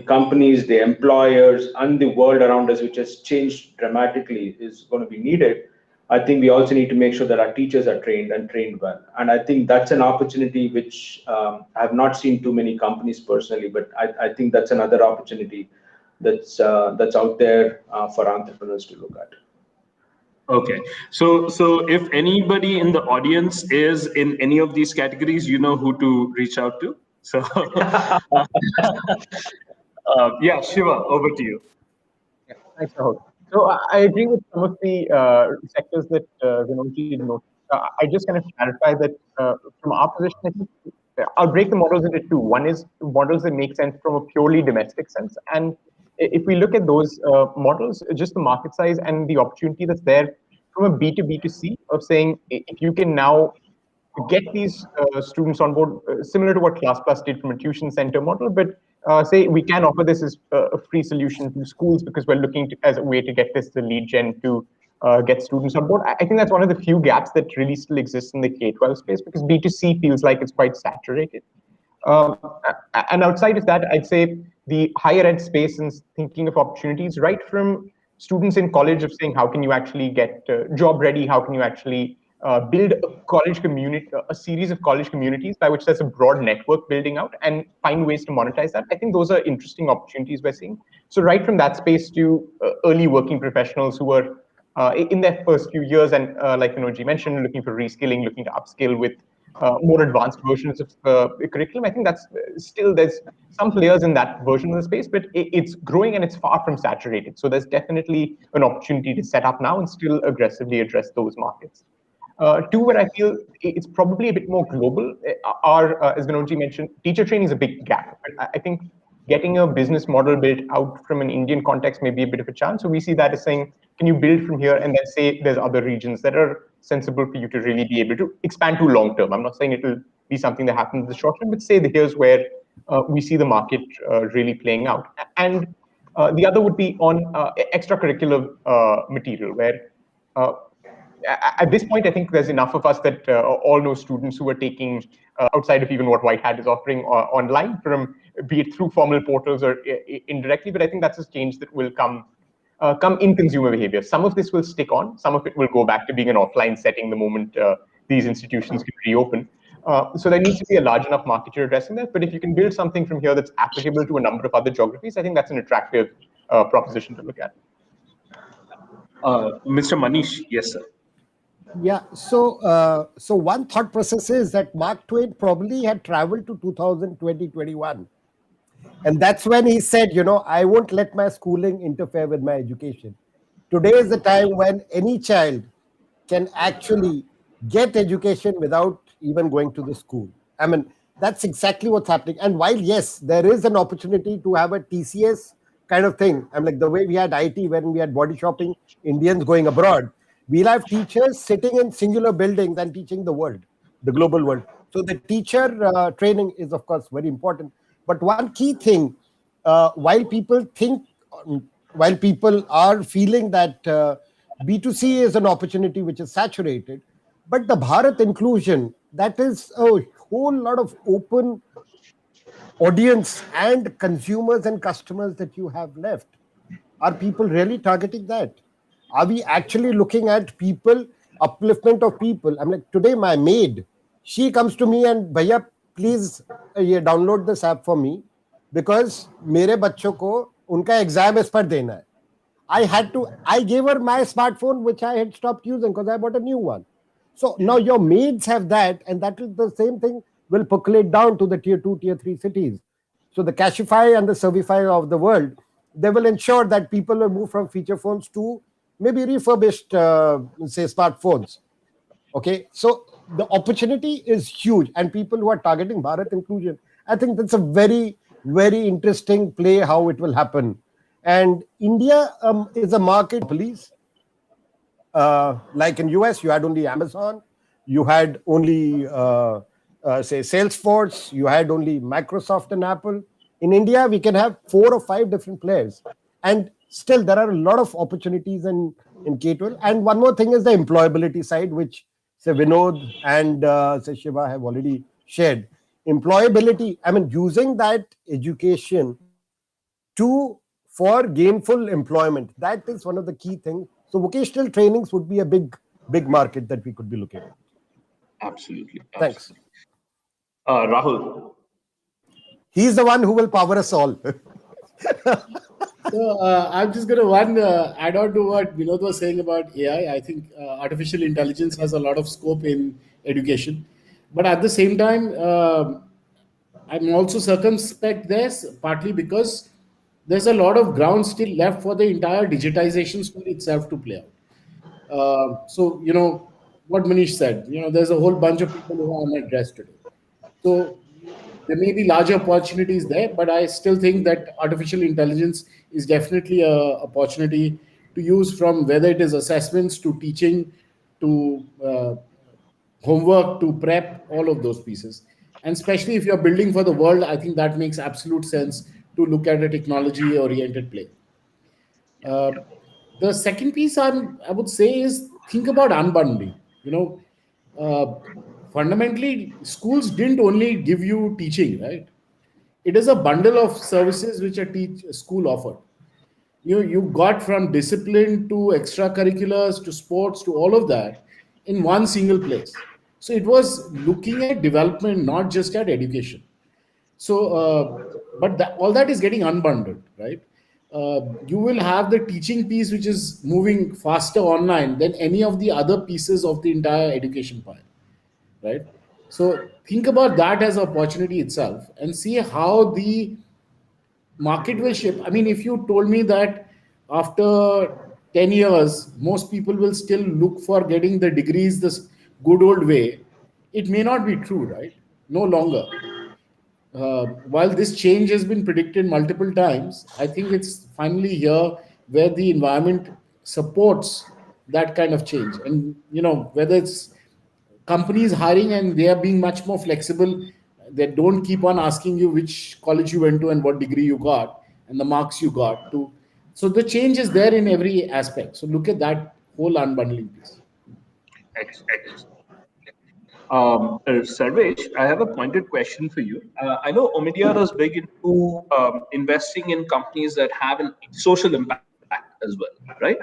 companies, the employers, and the world around us, which has changed dramatically, is going to be needed. I think we also need to make sure that our teachers are trained and trained well. And I think that's an opportunity which I have not seen too many companies personally, but I think that's another opportunity that's out there for entrepreneurs to look at. Okay, so if anybody in the audience is in any of these categories, you know who to reach out to. So yeah, Shiva, over to you. Yeah, thanks, Rahul. So I agree with some of the sectors that Vinodji noted. I just kind of clarify that from our position, I think I'll break the models into two. One is models that make sense from a purely domestic sense. And if we look at those models, just the market size and the opportunity that's there from a B2B2C of saying, if you can now get these students on board, similar to what ClassPlus did from a tuition center model, but say we can offer this as a free solution to schools because we're looking as a way to get this the lead gen to get students on board. I think that's one of the few gaps that really still exists in the K-12 space because B2C feels like it's quite saturated. And outside of that, I'd say the higher ed space and thinking of opportunities, right from students in college of saying, how can you actually get job ready? How can you actually build a college community, a series of college communities by which there's a broad network building out and find ways to monetize that. I think those are interesting opportunities we're seeing. So right from that space to early working professionals who are in their first few years and like Vinodji mentioned, looking for reskilling, looking to upskill with more advanced versions of curriculum. I think that's still, there's some players in that version of the space, but it's growing and it's far from saturated. So there's definitely an opportunity to set up now and still aggressively address those markets. Two, where I feel it's probably a bit more global are, as Vinodji mentioned, teacher training is a big gap. But I think getting a business model built out from an Indian context may be a bit of a challenge. So we see that as saying, can you build from here and then say there's other regions that are sensible for you to really be able to expand to long term. I'm not saying it will be something that happens in the short term, but say that here's where we see the market really playing out. And the other would be on extracurricular material, where at this point, I think there's enough of us that all know students who are taking outside of even what White Hat is offering online, from be it through formal portals or indirectly. But I think that's a change that will come in consumer behavior. Some of this will stick on. Some of it will go back to being an offline setting the moment these institutions can reopen. So there needs to be a large enough market to addressing that. But if you can build something from here that's applicable to a number of other geographies, I think that's an attractive proposition to look at. Mr. Manish, yes, sir. Yeah, so one thought process is that Mark Twain probably had traveled to 2020-21. And that's when he said, I won't let my schooling interfere with my education. Today is the time when any child can actually get education without even going to the school. I mean, that's exactly what's happening. And while, yes, there is an opportunity to have a TCS kind of thing, I'm like the way we had IT when we had body shopping, Indians going abroad, we'll have teachers sitting in singular buildings and teaching the world, the global world. So the teacher training is, of course, very important. But one key thing, while people think while people are feeling that B2C is an opportunity which is saturated, but the Bharat inclusion, that is a whole lot of open audience and consumers and customers that you have left. Are people really targeting that? Are we actually looking at people, upliftment of people? I'm like, today my maid, she comes to me and, Bhaiya, please download this app for me because मेरे बच्चों को उनका exam इस पर देना है. I gave her my smartphone, which I had stopped using because I bought a new one. So now your maids have that, and that is the same thing will percolate down to the tier 2, tier 3 cities. So the Cashify and the Servify of the world, they will ensure that people will move from feature phones to maybe refurbished, say, smartphones. Okay, so the opportunity is huge, and people who are targeting Bharat inclusion, I think that's a very, very interesting play how it will happen. And India is a market, police. Like in US, you had only Amazon, you had only say Salesforce, you had only Microsoft and Apple. In India, we can have 4 or 5 different players, and still there are a lot of opportunities in K12. And one more thing is the employability side, which say Vinod and say Shiva have already shared. Employability, I mean, using that education to for gainful employment, that is one of the key things. So vocational trainings would be a big market that we could be looking at. Absolutely. Thanks. Rahul. He's the one who will power us all. So I'm just going to add on to what Vinod was saying about AI. I think artificial intelligence has a lot of scope in education, but at the same time, I'm also circumspect this partly because there's a lot of ground still left for the entire digitization story itself to play out. So what Manish said, there's a whole bunch of people who are unaddressed today. So there may be larger opportunities there, but I still think that artificial intelligence is definitely a opportunity to use, from whether it is assessments to teaching to homework to prep, all of those pieces. And especially if you're building for the world, I think that makes absolute sense to look at a technology oriented play. The second piece I would say is think about unbundling. Fundamentally, schools didn't only give you teaching, right? It is a bundle of services which a school offered. You got from discipline to extracurriculars to sports to all of that in one single place. So it was looking at development, not just at education. So, but all that is getting unbundled, right? You will have the teaching piece, which is moving faster online than any of the other pieces of the entire education pie, right? So think about that as an opportunity itself and see how the market will shift. I mean, if you told me that after 10 years, most people will still look for getting the degrees this good old way, it may not be true, right? No longer. While this change has been predicted multiple times, I think it's finally here where the environment supports that kind of change. And, whether it's companies hiring and they are being much more flexible, they don't keep on asking you which college you went to and what degree you got and the marks you got to. So the change is there in every aspect. So look at that whole unbundling piece. Excellent. Sarvesh, I have a pointed question for you. I know Omidyar is big into investing in companies that have a social impact as well, right?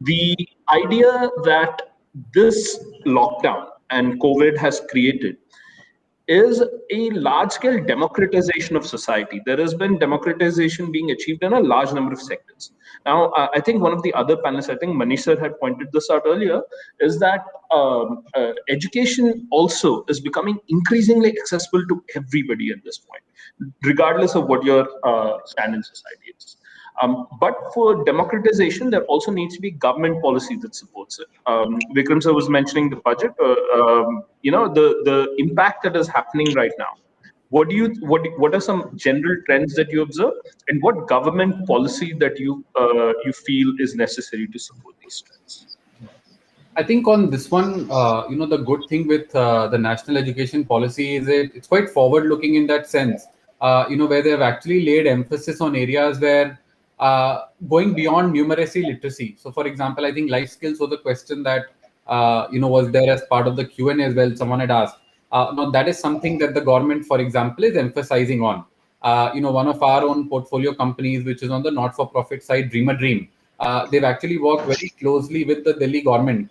The idea that this lockdown and COVID has created is a large-scale democratization of society. There has been democratization being achieved in a large number of sectors. Now, I think one of the other panelists, I think Manish sir had pointed this out earlier, is that education also is becoming increasingly accessible to everybody at this point, regardless of what your stand in society is. But for democratization, there also needs to be government policy that supports it. Vikram sir was mentioning the budget. The impact that is happening right now. What are some general trends that you observe, and what government policy that you feel is necessary to support these trends? I think on this one, the good thing with the national education policy is it's quite forward-looking in that sense. Where they have actually laid emphasis on areas where going beyond numeracy literacy. So, for example, I think life skills was a question that was there as part of the Q&A as well. Someone had asked. Now, that is something that the government, for example, is emphasizing on. One of our own portfolio companies, which is on the not-for-profit side, Dream, they've actually worked very closely with the Delhi government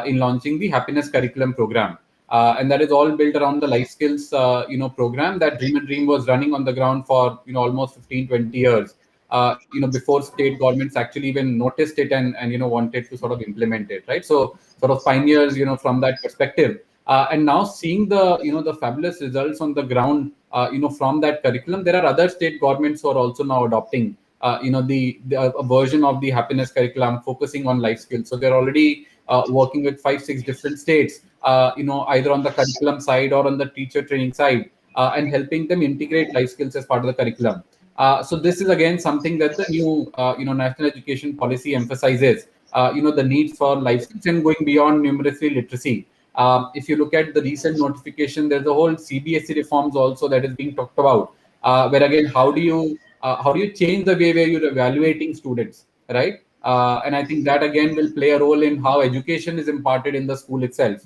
in launching the happiness curriculum program. And that is all built around the life skills, program that Dream was running on the ground for, almost 15, 20 years. Before state governments actually even noticed it and wanted to sort of implement it, right? So sort of pioneers, from that perspective. And now seeing the fabulous results on the ground, from that curriculum, there are other state governments who are also now adopting, a version of the happiness curriculum focusing on life skills. So they're already working with 5-6 different states, either on the curriculum side or on the teacher training side, and helping them integrate life skills as part of the curriculum. So this is again something that the new, national education policy emphasizes. The need for life skills and going beyond numeracy literacy. If you look at the recent notification, there's a whole CBSE reforms also that is being talked about. Where again, how do you change the way where you're evaluating students, right? And I think that again will play a role in how education is imparted in the school itself.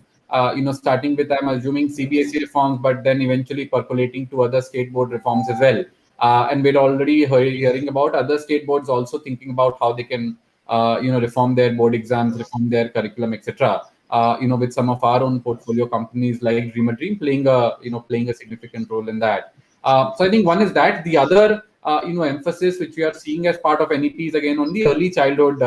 Starting with, I'm assuming, CBSE reforms, but then eventually percolating to other state board reforms as well. And we're already hearing about other state boards also thinking about how they can, reform their board exams, reform their curriculum, etc. With some of our own portfolio companies like Dream playing a significant role in that. So I think one is that. The other, emphasis which we are seeing as part of NEP is again on the early childhood,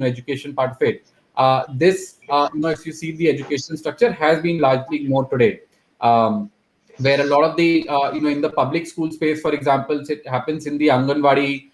education part of it. If you see the education structure has been largely ignored today. Where a lot of the, in the public school space, for example, it happens in the Anganwadi,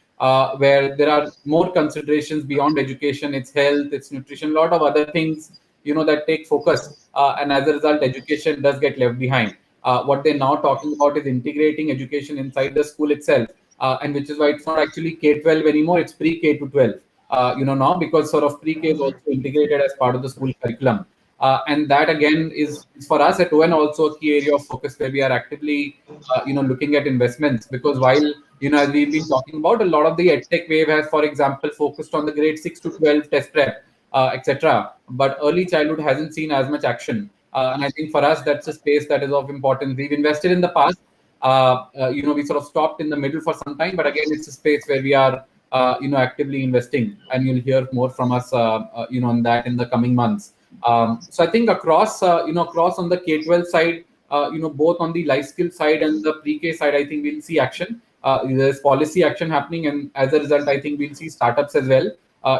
where there are more considerations beyond education, its health, its nutrition, a lot of other things, that take focus. And as a result, education does get left behind. What they're now talking about is integrating education inside the school itself. And which is why it's not actually K-12 anymore, it's pre-K to 12. Now because sort of pre-K is also integrated as part of the school curriculum. And that again is for us at ON also a key area of focus where we are actively, looking at investments, because while, as we've been talking about, a lot of the edtech wave has, for example, focused on the grade 6 to 12 test prep, etc. But early childhood hasn't seen as much action. And I think for us, that's a space that is of importance. We've invested in the past. We sort of stopped in the middle for some time, but again, it's a space where we are, actively investing, and you'll hear more from us, on that in the coming months. So I think across on the K-12 side, both on the life skill side and the pre-K side, I think we'll see action. There's policy action happening, and as a result, I think we'll see startups as well,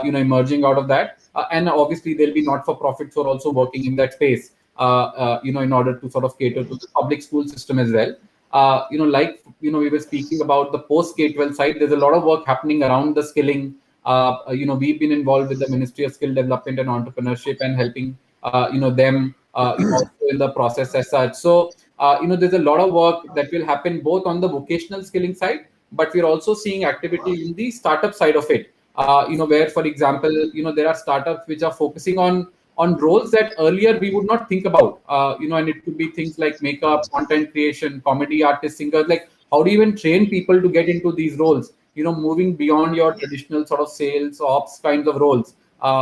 emerging out of that. And obviously, there'll be not-for-profits who are also working in that space, in order to sort of cater to the public school system as well. We were speaking about the post K-12 side. There's a lot of work happening around the skilling. We've been involved with the Ministry of Skill Development and Entrepreneurship and helping, them, also in the process as such. So, there's a lot of work that will happen both on the vocational skilling side, but we're also seeing activity in the startup side of it. Where, for example, there are startups which are focusing on roles that earlier we would not think about. And it could be things like makeup, content creation, comedy artists, singers. Like, how do you even train people to get into these roles? Moving beyond your traditional sort of sales, ops kinds of roles,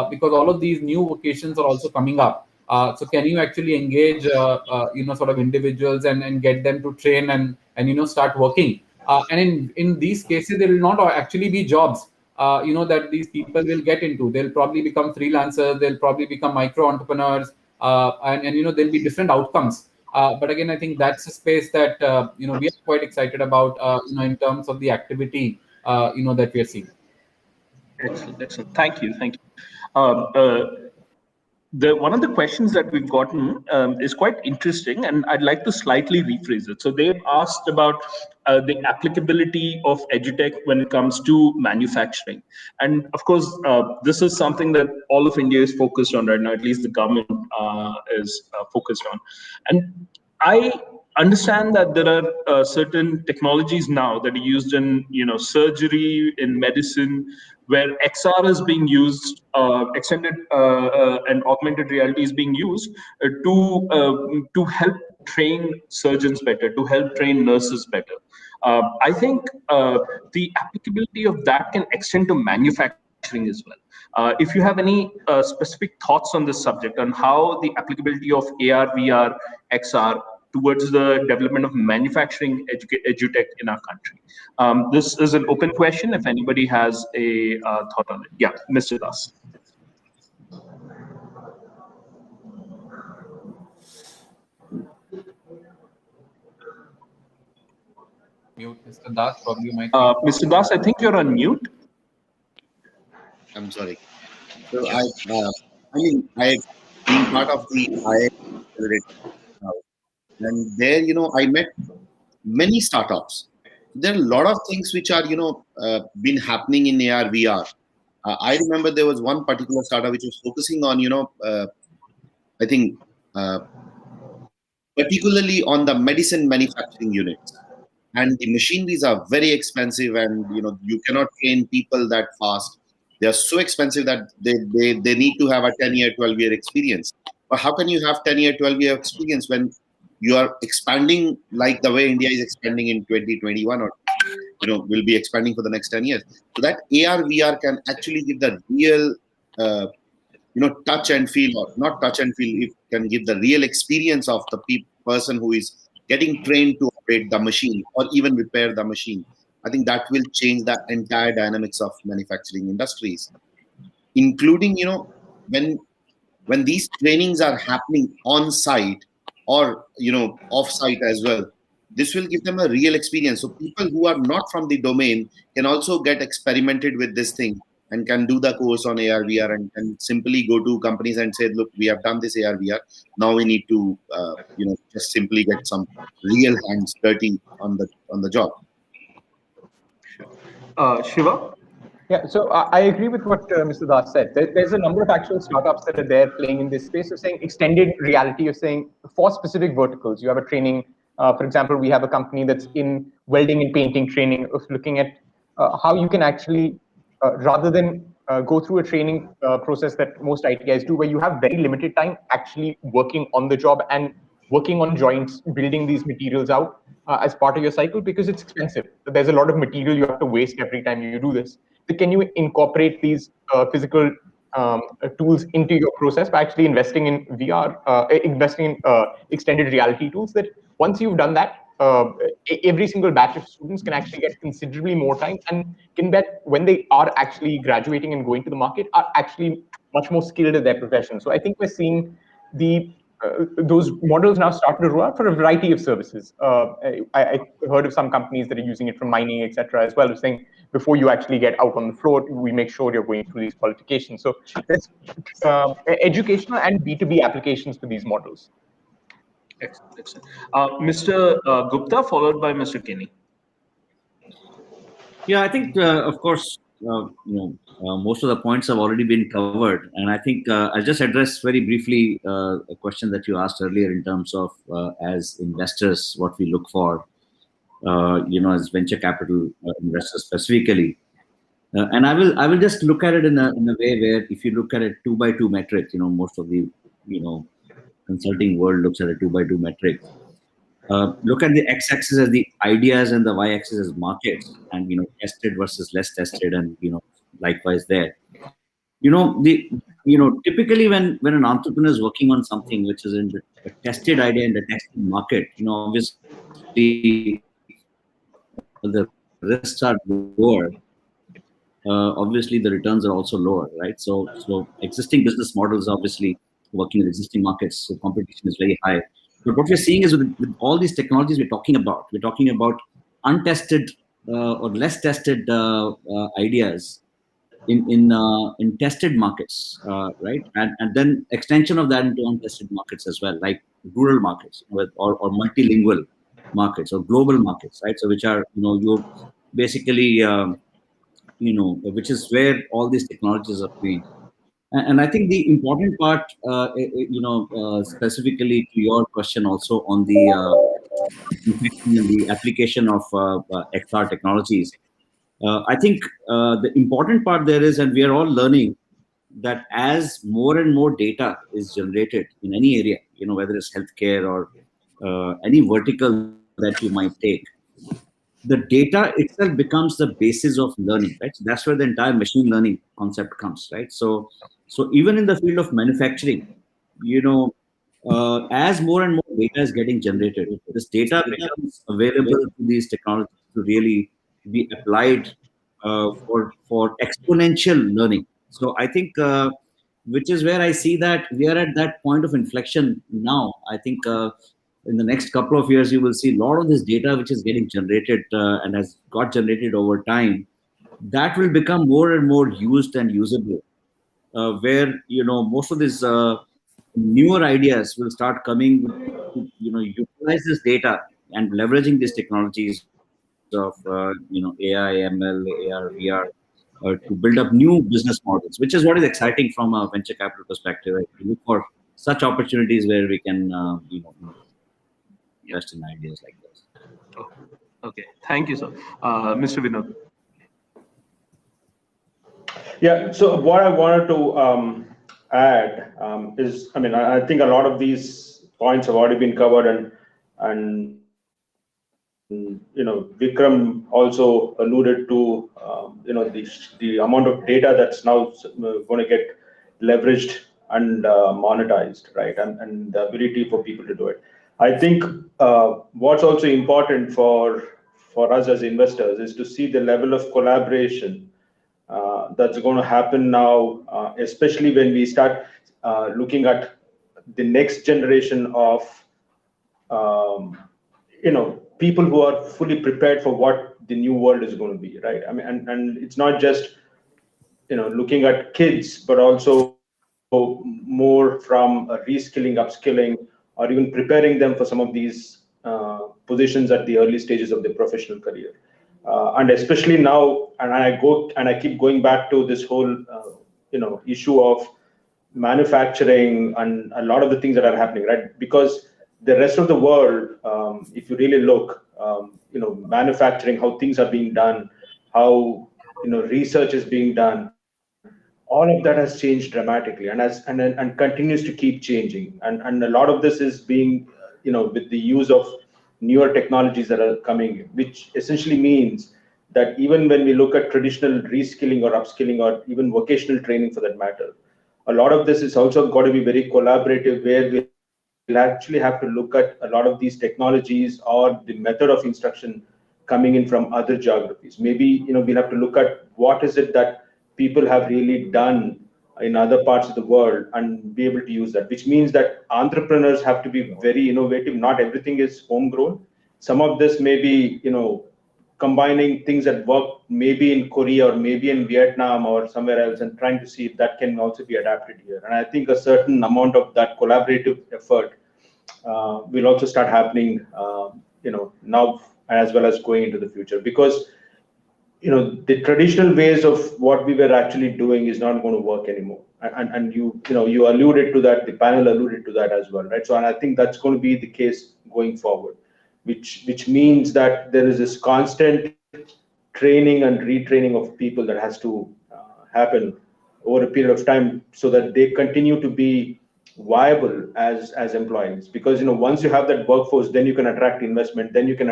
because all of these new vocations are also coming up. So can you actually engage, sort of individuals and get them to train and start working? And in these cases, there will not actually be jobs, that these people will get into. They'll probably become freelancers. They'll probably become micro entrepreneurs, and there'll be different outcomes. But again, I think that's a space that, we are quite excited about, in terms of the activity, that we are seeing. Excellent. Thank you. One of the questions that we've gotten is quite interesting, and I'd like to slightly rephrase it. So they've asked about the applicability of edutech when it comes to manufacturing. And of course, this is something that all of India is focused on right now, at least the government is focused on. And I understand that there are certain technologies now that are used in surgery, in medicine, where XR is being used, extended and augmented reality is being used to help train surgeons better, to help train nurses better. I think the applicability of that can extend to manufacturing as well. If you have any specific thoughts on this subject, on how the applicability of AR, VR, XR towards the development of manufacturing edutech in our country. This is an open question if anybody has a thought on it. Yeah, Mr. Das. Mute, Mr. Das, probably you might. Mr. Das, I think you're on mute. I'm sorry. So I've been part of the IIT Accelerator now, and there, I met many startups. There are a lot of things which are, been happening in AR, VR. I remember there was one particular startup which was focusing on, I think, particularly on the medicine manufacturing units. And the machineries are very expensive, and you cannot train people that fast. They are so expensive that they need to have a 10-year, 12-year experience. But how can you have 10-year, 12-year experience when you are expanding like the way India is expanding in 2021, or will be expanding for the next 10 years? So that AR, VR can actually give the real touch and feel, or not touch and feel, it can give the real experience of the person who is getting trained to operate the machine or even repair the machine. I think that will change the entire dynamics of manufacturing industries, including, when these trainings are happening on site or, off site as well. This will give them a real experience. So people who are not from the domain can also get experimented with this thing and can do the course on AR, VR, and simply go to companies and say, look, we have done this AR, VR. Now we need to, just simply get some real hands dirty on the job. Shiva? Yeah, so I agree with what Mr. Das said. There's a number of actual startups that are there playing in this space of saying extended reality, of saying for specific verticals. You have a training, for example, we have a company that's in welding and painting training, of looking at how you can actually, rather than go through a training process that most IT guys do, where you have very limited time actually working on the job and working on joints, building these materials out as part of your cycle, because it's expensive. There's a lot of material you have to waste every time you do this. So can you incorporate these physical tools into your process by actually investing in VR, investing in extended reality tools, that once you've done that, every single batch of students can actually get considerably more time, and can bet when they are actually graduating and going to the market, are actually much more skilled at their profession. So I think we're seeing those models now start to roll out for a variety of services. I heard of some companies that are using it for mining, etc., as well, as saying before you actually get out on the floor, we make sure you're going through these qualifications. So there's educational and B2B applications for these models. Excellent. Mr. Gupta, followed by Mr. Kinney. Yeah, I think, of course, most of the points have already been covered. And I think I'll just address very briefly a question that you asked earlier in terms of, as investors, what we look for, as venture capital investors specifically. And I will just look at it in a way where, if you look at a 2x2 metric, most of the, consulting world looks at a 2x2 metric. Look at the x-axis as the ideas and the y-axis as markets, and tested versus less tested, and likewise there. Typically when an entrepreneur is working on something which is in a tested idea in the tested market, obviously the risks are lower. Obviously the returns are also lower, right? So existing business models, obviously working in existing markets, so competition is very high. But what we're seeing is with all these technologies we're talking about untested or less tested ideas in tested markets, right? And then extension of that into untested markets as well, like rural markets or multilingual markets or global markets, right? So which are, you basically, which is where all these technologies are being. And I think the important part, specifically to your question also on the application of XR technologies, I think the important part there is, and we are all learning that as more and more data is generated in any area, whether it's healthcare or any vertical that you might take, the data itself becomes the basis of learning, right? So that's where the entire machine learning concept comes, right? So even in the field of manufacturing, as more and more data is getting generated, this data becomes available to these technologies to really be applied for exponential learning. So I think, which is where I see that we are at that point of inflection now. I think in the next couple of years, you will see a lot of this data which is getting generated and has got generated over time. That will become more and more used and usable, where most of these newer ideas will start coming to utilize this data and leveraging these technologies of AI, ML, AR, VR, to build up new business models, which is what is exciting from a venture capital perspective. Right? We look for such opportunities where we can invest in ideas like this. Okay, thank you, sir. Mr. Vinod. Yeah, so what I wanted to add is, I think a lot of these points have already been covered, and Vikram also alluded to the amount of data that's now going to get leveraged and monetized, right? And the ability for people to do it. I think what's also important for us as investors is to see the level of collaboration that's going to happen now, especially when we start looking at the next generation of people who are fully prepared for what the new world is going to be, right? And it's not just looking at kids, but also more from reskilling, upskilling, or even preparing them for some of these positions at the early stages of their professional career. And especially now, and I keep going back to this whole issue of manufacturing and a lot of the things that are happening, right? Because the rest of the world, if you really look, manufacturing, how things are being done, how research is being done, all of that has changed dramatically, and continues to keep changing. And a lot of this is being, with the use of newer technologies that are coming, which essentially means that even when we look at traditional reskilling or upskilling or even vocational training for that matter, a lot of this is also got to be very collaborative, where we'll actually have to look at a lot of these technologies or the method of instruction coming in from other geographies. Maybe we'll have to look at what is it that people have really done in other parts of the world and be able to use that, which means that entrepreneurs have to be very innovative. Not everything is homegrown. Some of this may be combining things that work maybe in Korea or maybe in Vietnam or somewhere else, and trying to see if that can also be adapted here. And I think a certain amount of that collaborative effort will also start happening, now as well as going into the future, because the traditional ways of what we were actually doing is not going to work anymore. And you alluded to that, the panel alluded to that as well, right? So, and I think that's going to be the case going forward, which means that there is this constant training and retraining of people that has to happen over a period of time, so that they continue to be viable as employees. Because once you have that workforce, then you can attract investment, then you can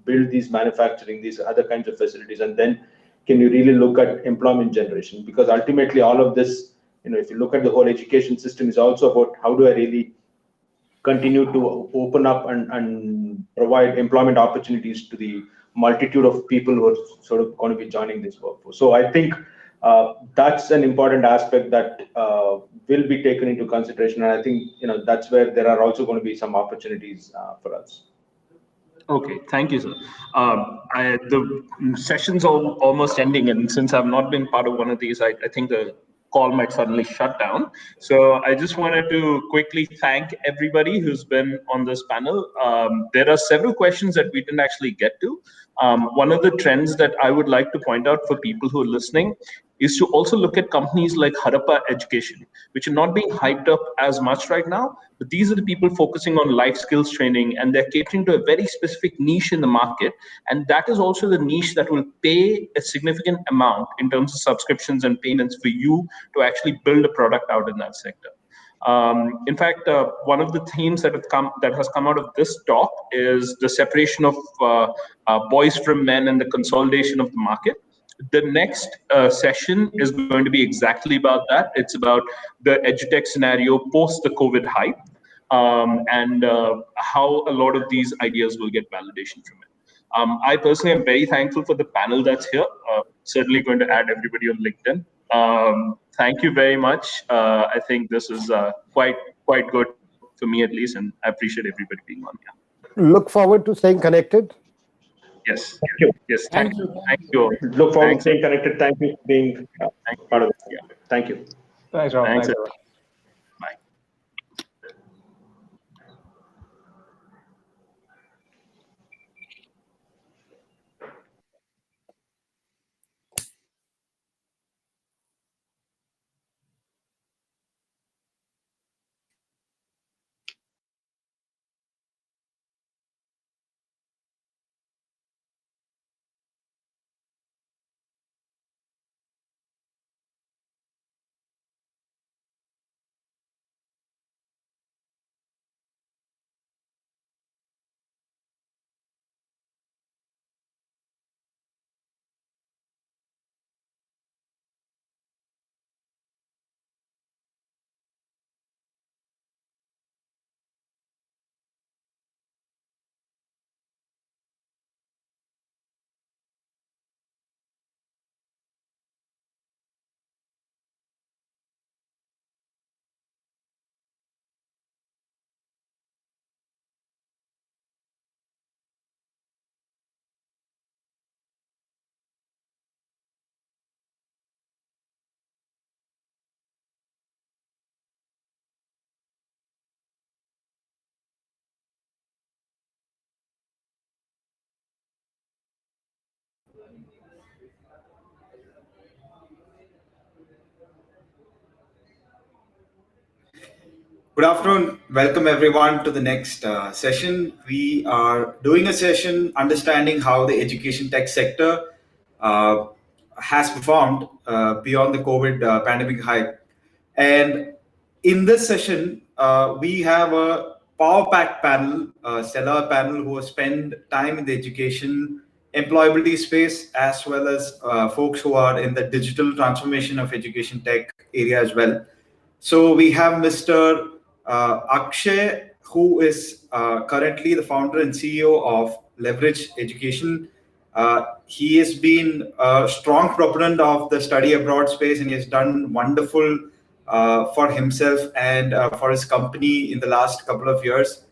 build these manufacturing, these other kinds of facilities, and then can you really look at employment generation? Because ultimately all of this, if you look at the whole education system, is also about how do I really continue to open up and provide employment opportunities to the multitude of people who are sort of going to be joining this workforce. So I think that's an important aspect that will be taken into consideration, and I think that's where there are also going to be some opportunities for us. Okay, thank you, sir. The session's almost ending, and since I've not been part of one of these, I think the call might suddenly shut down. So I just wanted to quickly thank everybody who's been on this panel. There are several questions that we didn't actually get to. One of the trends that I would like to point out for people who are listening is to also look at companies like Harappa Education, which are not being hyped up as much right now, but these are the people focusing on life skills training, and they're catering to a very specific niche in the market. And that is also the niche that will pay a significant amount in terms of subscriptions and payments for you to actually build a product out in that sector. In fact, one of the themes that has come out of this talk is the separation of boys from men and the consolidation of the market. The next session is going to be exactly about that. It's about the edutech scenario post the COVID hype, and how a lot of these ideas will get validation from it. I personally am very thankful for the panel that's here. Certainly going to add everybody on LinkedIn. Thank you very much. I think this is quite good for me at least, and I appreciate everybody being on here. Look forward to staying connected. Yes. Thank you. Yes. Thank you. Thank you all. Look forward to staying connected. Thank you for being part of this. Yeah. Thank you. Thanks, Rahul. Thanks. Thanks. Bye. Good afternoon. Welcome everyone to the next session. We are doing a session understanding how the education tech sector uh, has performed beyond the COVID pandemic hype. And in this session, we have a power-packed panel, a stellar panel who have spent time in the education employability space, as well as folks who are in the digital transformation of education tech area as well. So we have Mr. Akshay, who is currently the founder and CEO of Leverage Education. He has been a strong proponent of the study abroad space, and he has done wonderful for himself and for his company in the last couple of years.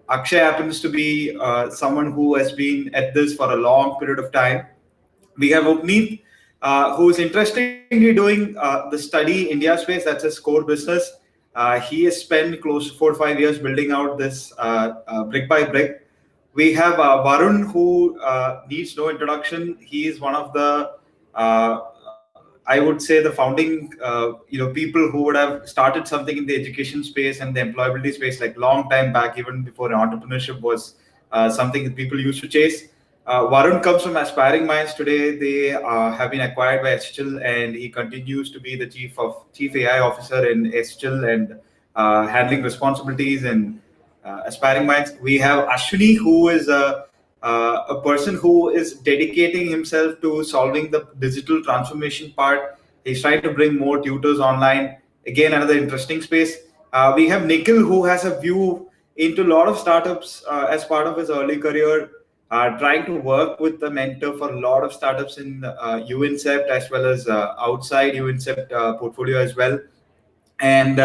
Akshay happens to be someone who has been at this for a long period of time. We have Upneet, who is interestingly doing the study India space. That's his core business. He has spent close to 4 or 5 years building out this brick by brick. We have Varun, who needs no introduction. He is one of the, I would say, the founding, people who would have started something in the education space and the employability space like long time back, even before entrepreneurship was something that people used to chase. Varun comes from Aspiring Minds. Today, they have been acquired by SHL, and he continues to be the chief AI officer in SHL and handling responsibilities and Aspiring Minds. We have Ashwini, who is a person who is dedicating himself to solving the digital transformation part. He's trying to bring more tutors online. Again, another interesting space. We have Nikhil, who has a view into a lot of startups as part of his early career, trying to work with the mentor for a lot of startups in UNCEPT as well as outside UNCEPT portfolio as well. And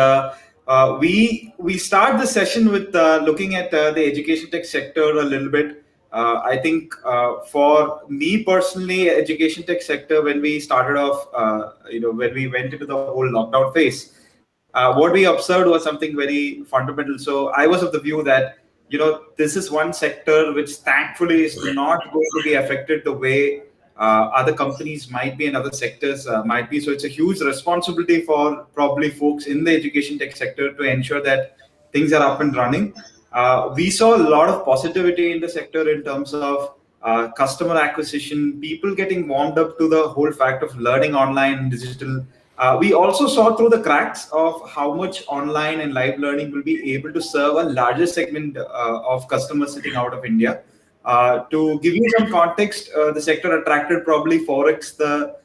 we start the session with looking at the education tech sector a little bit. I think for me personally, education tech sector, when we started off, when we went into the whole lockdown phase, what we observed was something very fundamental. So I was of the view that, this is one sector which thankfully is not going to be affected the way other companies might be, and other sectors might be. So it's a huge responsibility for probably folks in the education tech sector to ensure that things are up and running. We saw a lot of positivity in the sector in terms of customer acquisition, people getting warmed up to the whole fact of learning online and digital. We also saw through the cracks of how much online and live learning will be able to serve a larger segment of customers sitting out of India. To give you some context, the sector attracted probably 4x the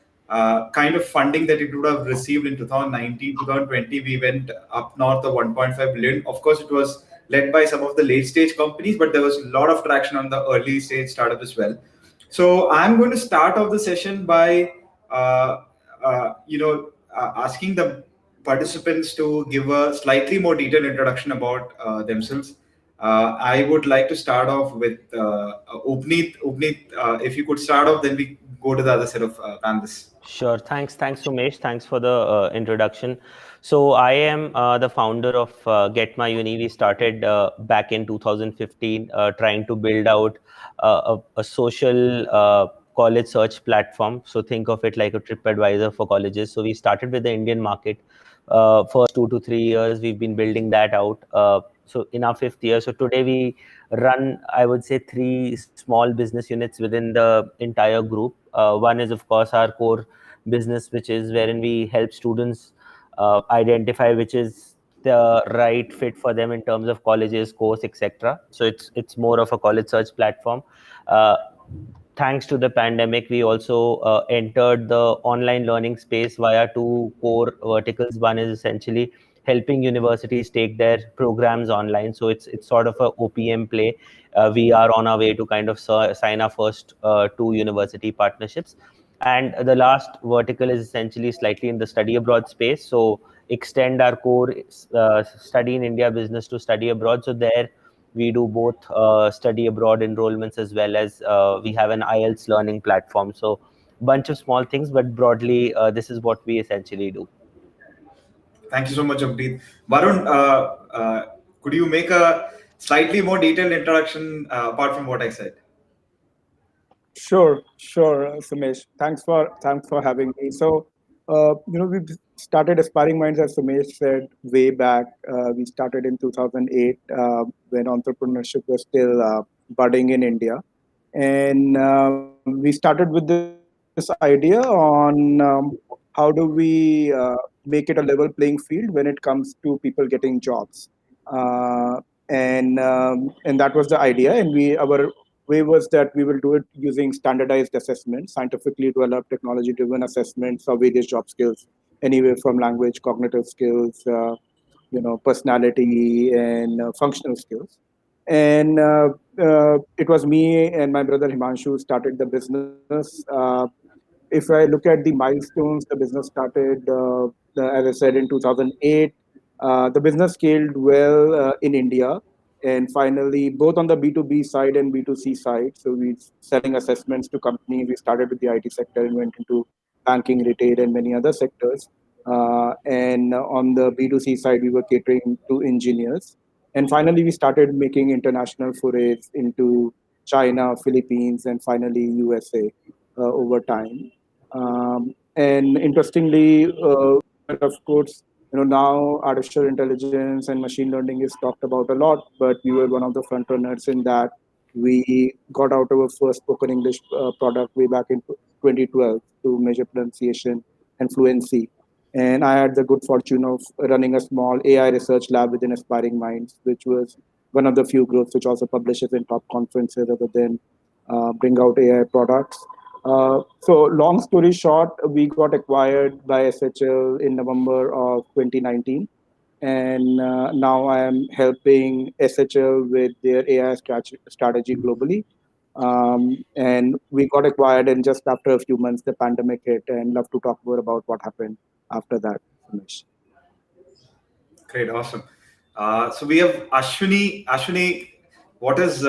kind of funding that it would have received in 2019, 2020. We went up north of 1.5 billion. Of course, it was led by some of the late stage companies, but there was a lot of traction on the early stage startup as well. So I'm going to start off the session by, asking the participants to give a slightly more detailed introduction about themselves. I would like to start off with Upneet. Upneet, if you could start off, then we go to the other set of panelists. Sure. Thanks, Sumesh. Thanks for the introduction. So I am the founder of Get My Uni. We started back in 2015, trying to build out a social college search platform. So think of it like a TripAdvisor for colleges. So we started with the Indian market. First 2 to 3 years, we've been building that out. So in our 5th year, so today we run, I would say, 3 small business units within the entire group. One is, of course, our core business, which is wherein we help students identify which is the right fit for them in terms of colleges, course, etc. So it's more of a college search platform. Thanks to the pandemic, we also entered the online learning space via 2 core verticals. One is essentially helping universities take their programs online. So it's sort of a OPM play. We are on our way to kind of sign our first 2 university partnerships. And the last vertical is essentially slightly in the study abroad space. So extend our core study in India business to study abroad. So there we do both study abroad enrollments as well as we have an IELTS learning platform. So bunch of small things, but broadly, this is what we essentially do. Thank you so much, Upneet. Varun, could you make a slightly more detailed introduction apart from what I said? Sure, Sumesh. Thanks for having me. So, we started Aspiring Minds, as Sumesh said, way back. We started in 2008 when entrepreneurship was still budding in India, and we started with this idea on how do we make it a level playing field when it comes to people getting jobs, and that was the idea. And our way was that we will do it using standardized assessments, scientifically developed technology-driven assessments of various job skills, anywhere from language, cognitive skills, personality, and functional skills. And it was me and my brother Himanshu who started the business. If I look at the milestones, the business started, as I said, in 2008. The business scaled well in India. And finally, both on the B2B side and B2C side. So we selling assessments to companies. We started with the IT sector and went into banking, retail, and many other sectors. And on the B2C side, we were catering to engineers. And finally, we started making international forays into China, Philippines, and finally USA over time. And interestingly, of course, now artificial intelligence and machine learning is talked about a lot, but we were one of the front runners in that. We got out our first spoken English product way back in 2012 to measure pronunciation and fluency. And I had the good fortune of running a small AI research lab within Aspiring Minds, which was one of the few groups which also publishes in top conferences rather than bring out AI products. So long story short, we got acquired by SHL in November of 2019. And now I am helping SHL with their AI strategy globally. And we got acquired, and just after a few months, the pandemic hit, and love to talk more about what happened after that. Great, awesome. So we have Ashwini. Ashwini, what is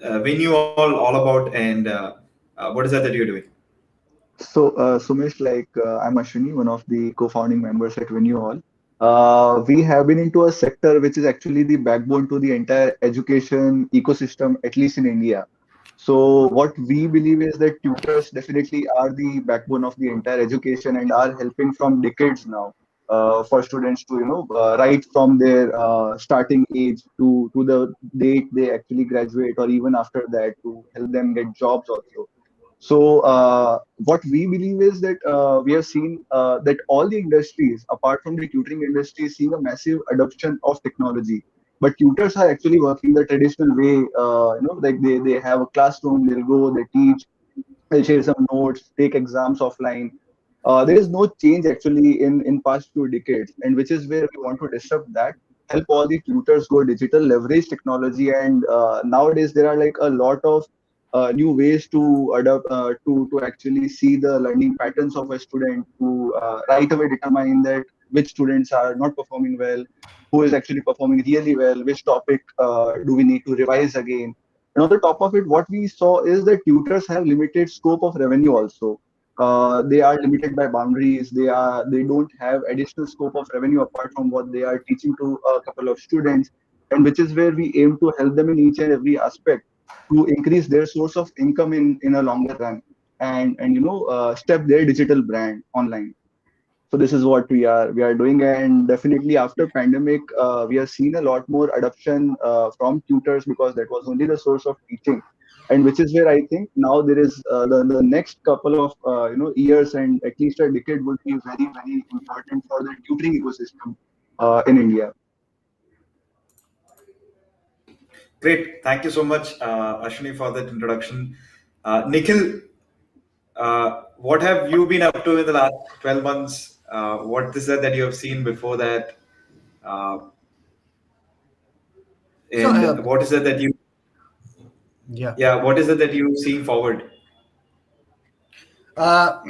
Venue all about, and what is that you're doing? So, Sumesh, I'm Ashwini, one of the co-founding members at Venue All. We have been into a sector which is actually the backbone to the entire education ecosystem, at least in India. So what we believe is that tutors definitely are the backbone of the entire education and are helping from decades now for students to right from their starting age to the date they actually graduate, or even after that, to help them get jobs also. So what we believe is that we have seen that all the industries, apart from the tutoring industry, is seeing a massive adoption of technology. But tutors are actually working the traditional way. Like they have a classroom, they'll go, they teach, they'll share some notes, take exams offline. There is no change actually in past few decades, and which is where we want to disrupt that. Help all the tutors go digital, leverage technology, and nowadays there are like a lot of new ways to adapt to actually see the learning patterns of a student, to right away determine that which students are not performing well, who is actually performing really well, which topic do we need to revise again. And on the top of it, what we saw is that tutors have limited scope of revenue also. They are limited by boundaries. They don't have additional scope of revenue apart from what they are teaching to a couple of students, and which is where we aim to help them in each and every aspect to increase their source of income in a longer run, and step their digital brand online. So this is what we are doing, and definitely after pandemic, we have seen a lot more adoption from tutors, because that was only the source of teaching, and which is where I think now there is the next couple of years and at least a decade would be very very important for the tutoring ecosystem in India. Great. Thank you so much, Ashwini, for that introduction. Nikhil, what have you been up to in the last 12 months? What is it that you have seen before that? And what is it that you, yeah, what is it that you seeing forward? Uh,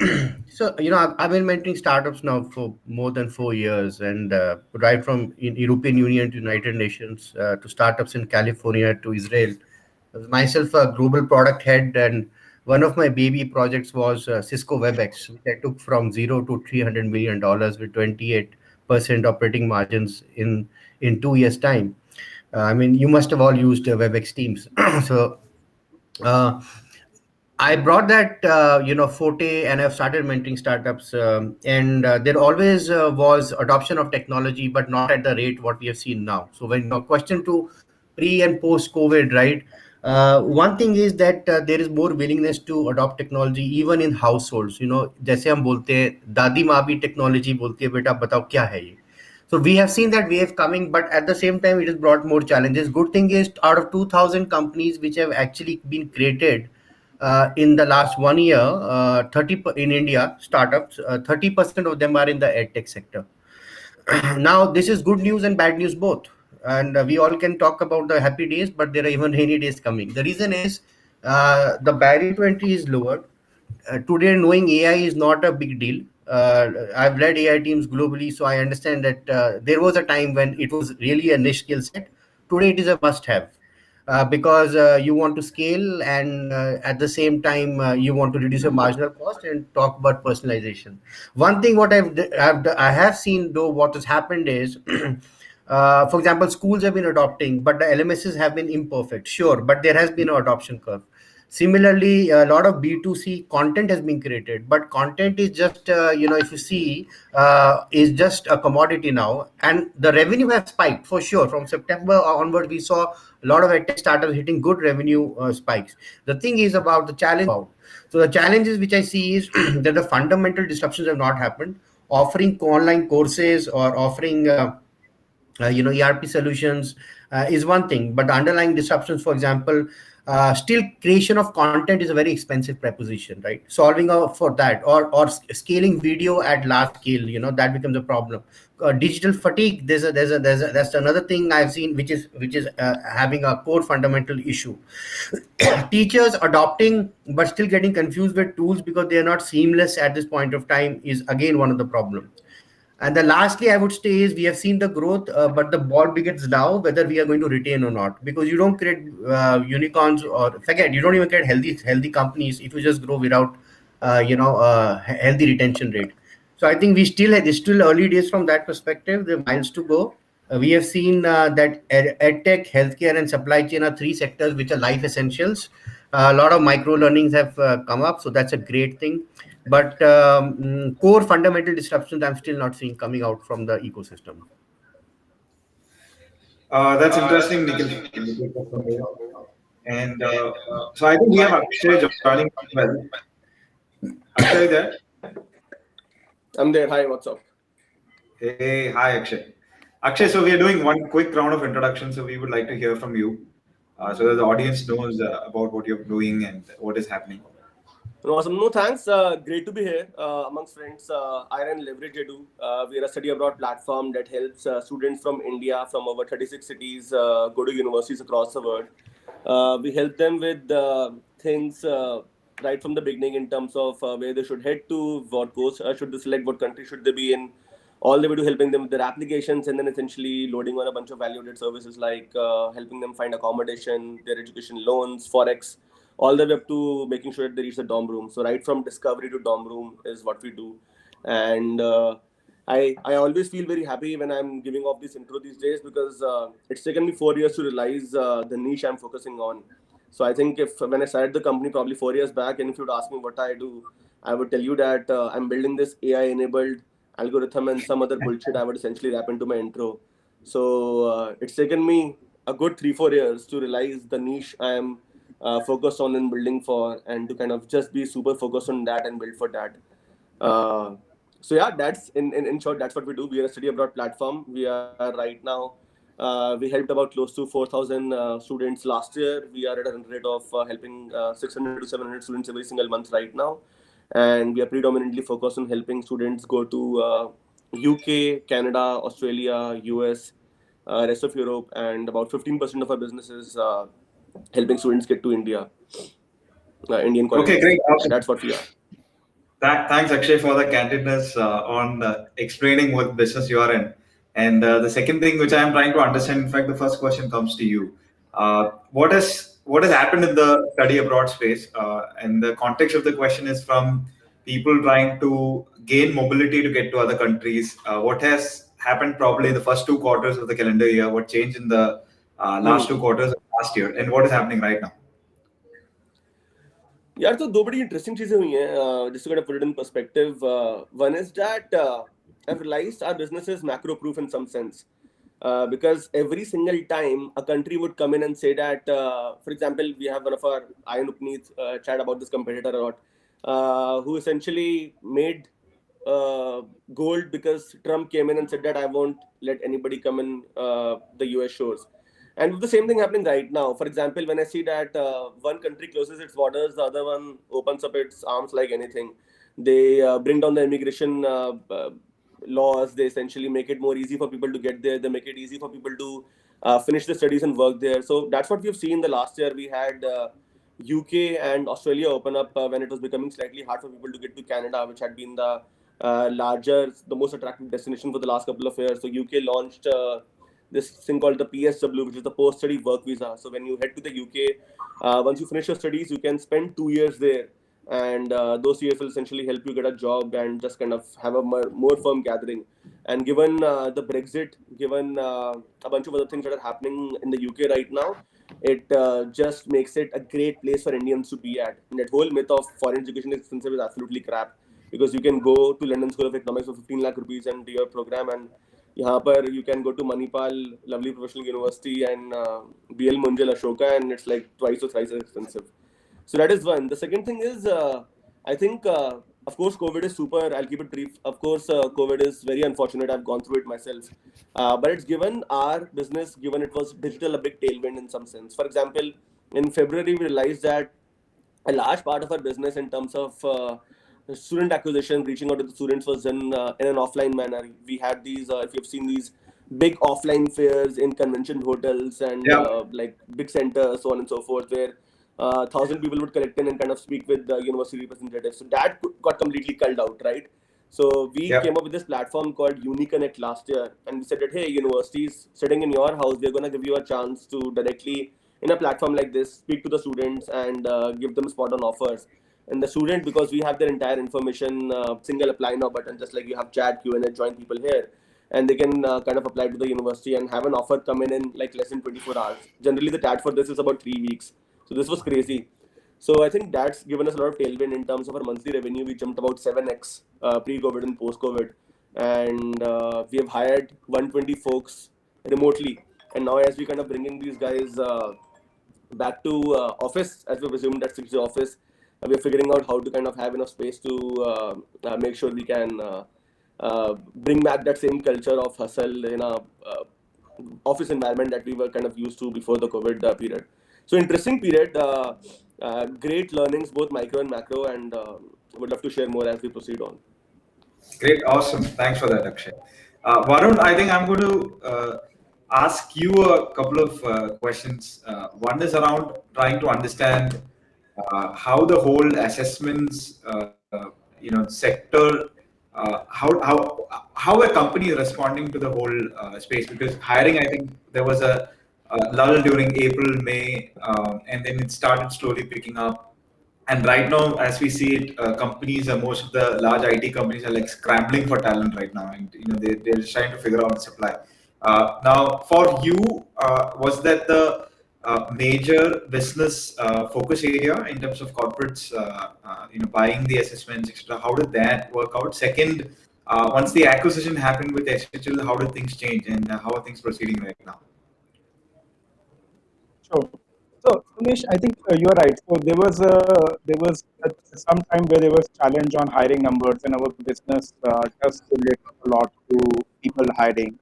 I've been mentoring startups now for more than 4 years, and right from European Union to United Nations to startups in California to Israel. I was myself a global product head, and one of my baby projects was Cisco WebEx, which I took from zero to $300 million with 28% operating margins in 2 years' time. I mean, you must have all used WebEx Teams, so. Uh, I brought that forte, and I've started mentoring startups. And there always was adoption of technology, but not at the rate what we have seen now. So when your question to pre and post COVID, right? One thing is that there is more willingness to adopt technology even in households. जैसे हम बोलते हैं दादी माँ भी technology बोलती है बेटा बताओ क्या है ये. So we have seen that wave coming, but at the same time, it has brought more challenges. Good thing is, out of 2,000 companies which have actually been created in the last 1 year, 30 in India startups, 30% of them are in the edtech sector. Now, this is good news and bad news both, and we all can talk about the happy days, but there are even rainy days coming. The reason is the barrier to entry is lowered. Today, knowing AI is not a big deal. I've led AI teams globally, so I understand that there was a time when it was really a niche skill set. Today, it is a must-have because you want to scale, and at the same time, you want to reduce your marginal cost and talk about personalization. One thing what I have seen though, what has happened is. For example, schools have been adopting, but the LMSs have been imperfect, sure, but there has been an adoption curve. Similarly, a lot of B2C content has been created, but content is just, if you see, is just a commodity now. And the revenue has spiked for sure. From September onward, we saw a lot of edtech startups hitting good revenue spikes. The thing is about the challenge. So the challenges which I see is that the fundamental disruptions have not happened. Offering online courses or offering ERP solutions is one thing, but the underlying disruptions, for example, still creation of content is a very expensive proposition, right? Solving for that, or scaling video at large scale, that becomes a problem. Digital fatigue, that's another thing I've seen, which is having a core fundamental issue. Teachers adopting but still getting confused with tools because they are not seamless at this point of time is again one of the problems. And the lastly, I would say is we have seen the growth, but the ball begins now whether we are going to retain or not. Because you don't create unicorns, or forget, you don't even create healthy companies if you just grow without healthy retention rate. So I think it's still early days from that perspective. There are miles to go. We have seen that edtech, healthcare, and supply chain are three sectors which are life essentials. A lot of micro learnings have come up, so that's a great thing. But core fundamental disruptions, I'm still not seeing coming out from the ecosystem. That's interesting, Nikhil. And so I think we have Akshay joining as well. Akshay, there? I'm there. Hi, what's up? Hey, hi, Akshay. Akshay, so we are doing one quick round of introduction. So we would like to hear from you, so that the audience knows about what you're doing and what is happening. Awesome. No, thanks. Great to be here amongst friends. I run Leverage Edu. We are a study abroad platform that helps students from India, from over 36 cities, go to universities across the world. We help them with things right from the beginning in terms of where they should head to, what course should they select, what country should they be in, all the way to helping them with their applications, and then essentially loading on a bunch of value-added services like helping them find accommodation, their education loans, forex, all the way up to making sure that they reach the dorm room. So right from discovery to dorm room is what we do. And I always feel very happy when I'm giving off this intro these days, because it's taken me 4 years to realize the niche I'm focusing on. So I think if when I started the company probably 4 years back, and if you'd ask me what I do, I would tell you that I'm building this AI-enabled algorithm and some other bullshit I would essentially wrap into my intro. So it's taken me a good 3-4 years to realize the niche I am focused on and building for, and to kind of just be super focused on that and build for that. So yeah, that's in short, that's what we do. We are a study abroad platform. We are right now, we helped about close to 4,000 students last year. We are at a rate of helping 600 to 700 students every single month right now. And we are predominantly focused on helping students go to UK, Canada, Australia, US, rest of Europe, and about 15% of our business is helping students get to India, Indian colleges. Okay, great. Awesome. That's what we are. Thanks, Akshay, for the candidness on explaining what business you are in. And the second thing which I am trying to understand, in fact, the first question comes to you. What has happened in the study abroad space? And the context of the question is from people trying to gain mobility to get to other countries. What has happened probably in the first 2 quarters of the calendar year? What changed in the last 2 quarters of last year? And what is happening right now? यार तो दो बड़ी interesting चीजें हुई हैं just to kind of put it in perspective. One is that I've realized our business is macro proof in some sense, because every single time a country would come in and say that, for example, we have one of our Ian Upneet chat about this competitor a lot, who essentially made gold because Trump came in and said that I won't let anybody come in the US shores. And with the same thing happening right now, for example, when I see that one country closes its borders, the other one opens up its arms like anything. They bring down the immigration laws. They essentially make it more easy for people to get there. They make it easy for people to finish their studies and work there. So that's what we've seen the last year. We had UK and Australia open up when it was becoming slightly hard for people to get to Canada, which had been the the most attractive destination for the last couple of years. So UK launched this thing called the PSW, which is the post-study work visa. So when you head to the UK, once you finish your studies, you can spend 2 years there, and those years will essentially help you get a job and just kind of have a more firm gathering. And given the Brexit, given a bunch of other things that are happening in the UK right now, it just makes it a great place for Indians to be at. And that whole myth of foreign education is expensive is absolutely crap, because you can go to London School of Economics for 15 lakh rupees and do your program, and यहाँ पर you can go to Manipal, lovely professional university, and BL Munjal Ashoka, and it's like twice or thrice as expensive. So that is one. The second thing is, I think, of course, COVID is super. I'll keep it brief. Of course, COVID is very unfortunate. I've gone through it myself. But it's given our business, given it was digital, a big tailwind in some sense. For example, in February, we realized that a large part of our business in terms of student acquisition, reaching out to the students, was in an offline manner. We had these, if you've seen these big offline fairs in convention hotels and like big centers, so on and so forth, where 1,000 people would collect in and kind of speak with the university representatives. So that got completely culled out, right? So we came up with this platform called UniConnect last year, and we said that, hey, universities sitting in your house, we're going to give you a chance to directly, in a platform like this, speak to the students and give them spot on offers. And the student, because we have their entire information, single apply now button, just like you have chat, Q&A, join people here, and they can kind of apply to the university and have an offer come in like less than 24 hours. Generally, the TAT for this is about 3 weeks. So this was crazy. So I think that's given us a lot of tailwind in terms of our monthly revenue. We jumped about 7x pre-COVID and post-COVID, and we have hired 120 folks remotely. And now, as we kind of bringing these guys back to office, as we resumed at 6G office, we're figuring out how to kind of have enough space to make sure we can bring back that same culture of hustle in a office environment that we were kind of used to before the COVID period. So interesting period, great learnings, both micro and macro, and would love to share more as we proceed on. Great, awesome. Thanks for that, Akshay. Varun, I think I'm going to ask you a couple of questions. One is around trying to understand how the whole assessments, sector, how a company is responding to the whole space. Because hiring, I think there was a lull during April, May, and then it started slowly picking up. And right now, as we see it, companies, most of the large IT companies are like scrambling for talent right now, and they're just trying to figure out the supply. Now, for you, was that the major business focus area in terms of corporates, buying the assessments, etc.? How did that work out? Second, once the acquisition happened with HHL, how did things change, and how are things proceeding right now? Sure. So, Umesh, I think you're right. So there was some time where there was challenge on hiring numbers, and our business just related a lot to people hiring.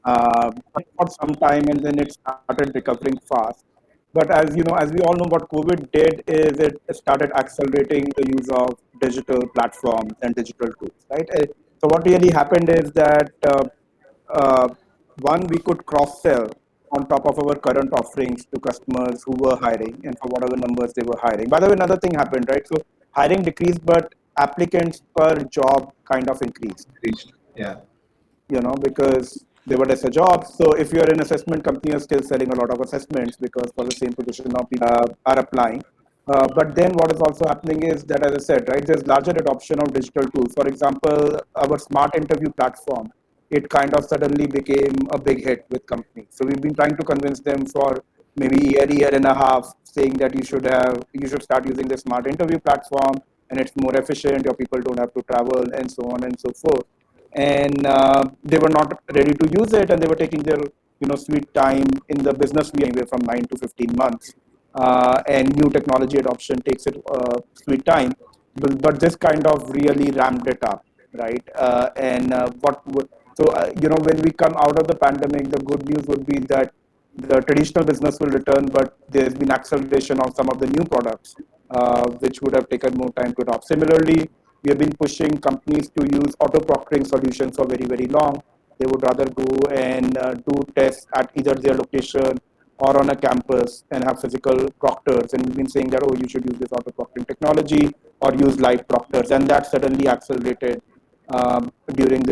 But for some time, and then it started recovering fast. But as you know, as we all know, what COVID did is it started accelerating the use of digital platforms and digital tools, right? So what really happened is that uh, one, we could cross sell on top of our current offerings to customers who were hiring and for whatever numbers they were hiring. By the way, another thing happened, right? So hiring decreased, but applicants per job kind of increased. Yeah. Because there were lesser jobs. So if you're an assessment company, you're still selling a lot of assessments because for the same position now people are applying. But then what is also happening is that, as I said, right, there's larger adoption of digital tools. For example, our smart interview platform, it kind of suddenly became a big hit with companies. So we've been trying to convince them for maybe a year and a half, saying that you should start using the smart interview platform, and it's more efficient. Your people don't have to travel, and so on and so forth. And they were not ready to use it, and they were taking their sweet time in the business anywhere from 9 to 15 months. And new technology adoption takes it sweet time, but this kind of really ramped it up, right? When we come out of the pandemic, the good news would be that the traditional business will return, but there's been acceleration of some of the new products, which would have taken more time to adopt. Similarly, we have been pushing companies to use auto-proctoring solutions for very, very long. They would rather go and do tests at either their location or on a campus and have physical proctors. And we've been saying that, you should use this auto-proctoring technology or use live proctors. And that suddenly accelerated during this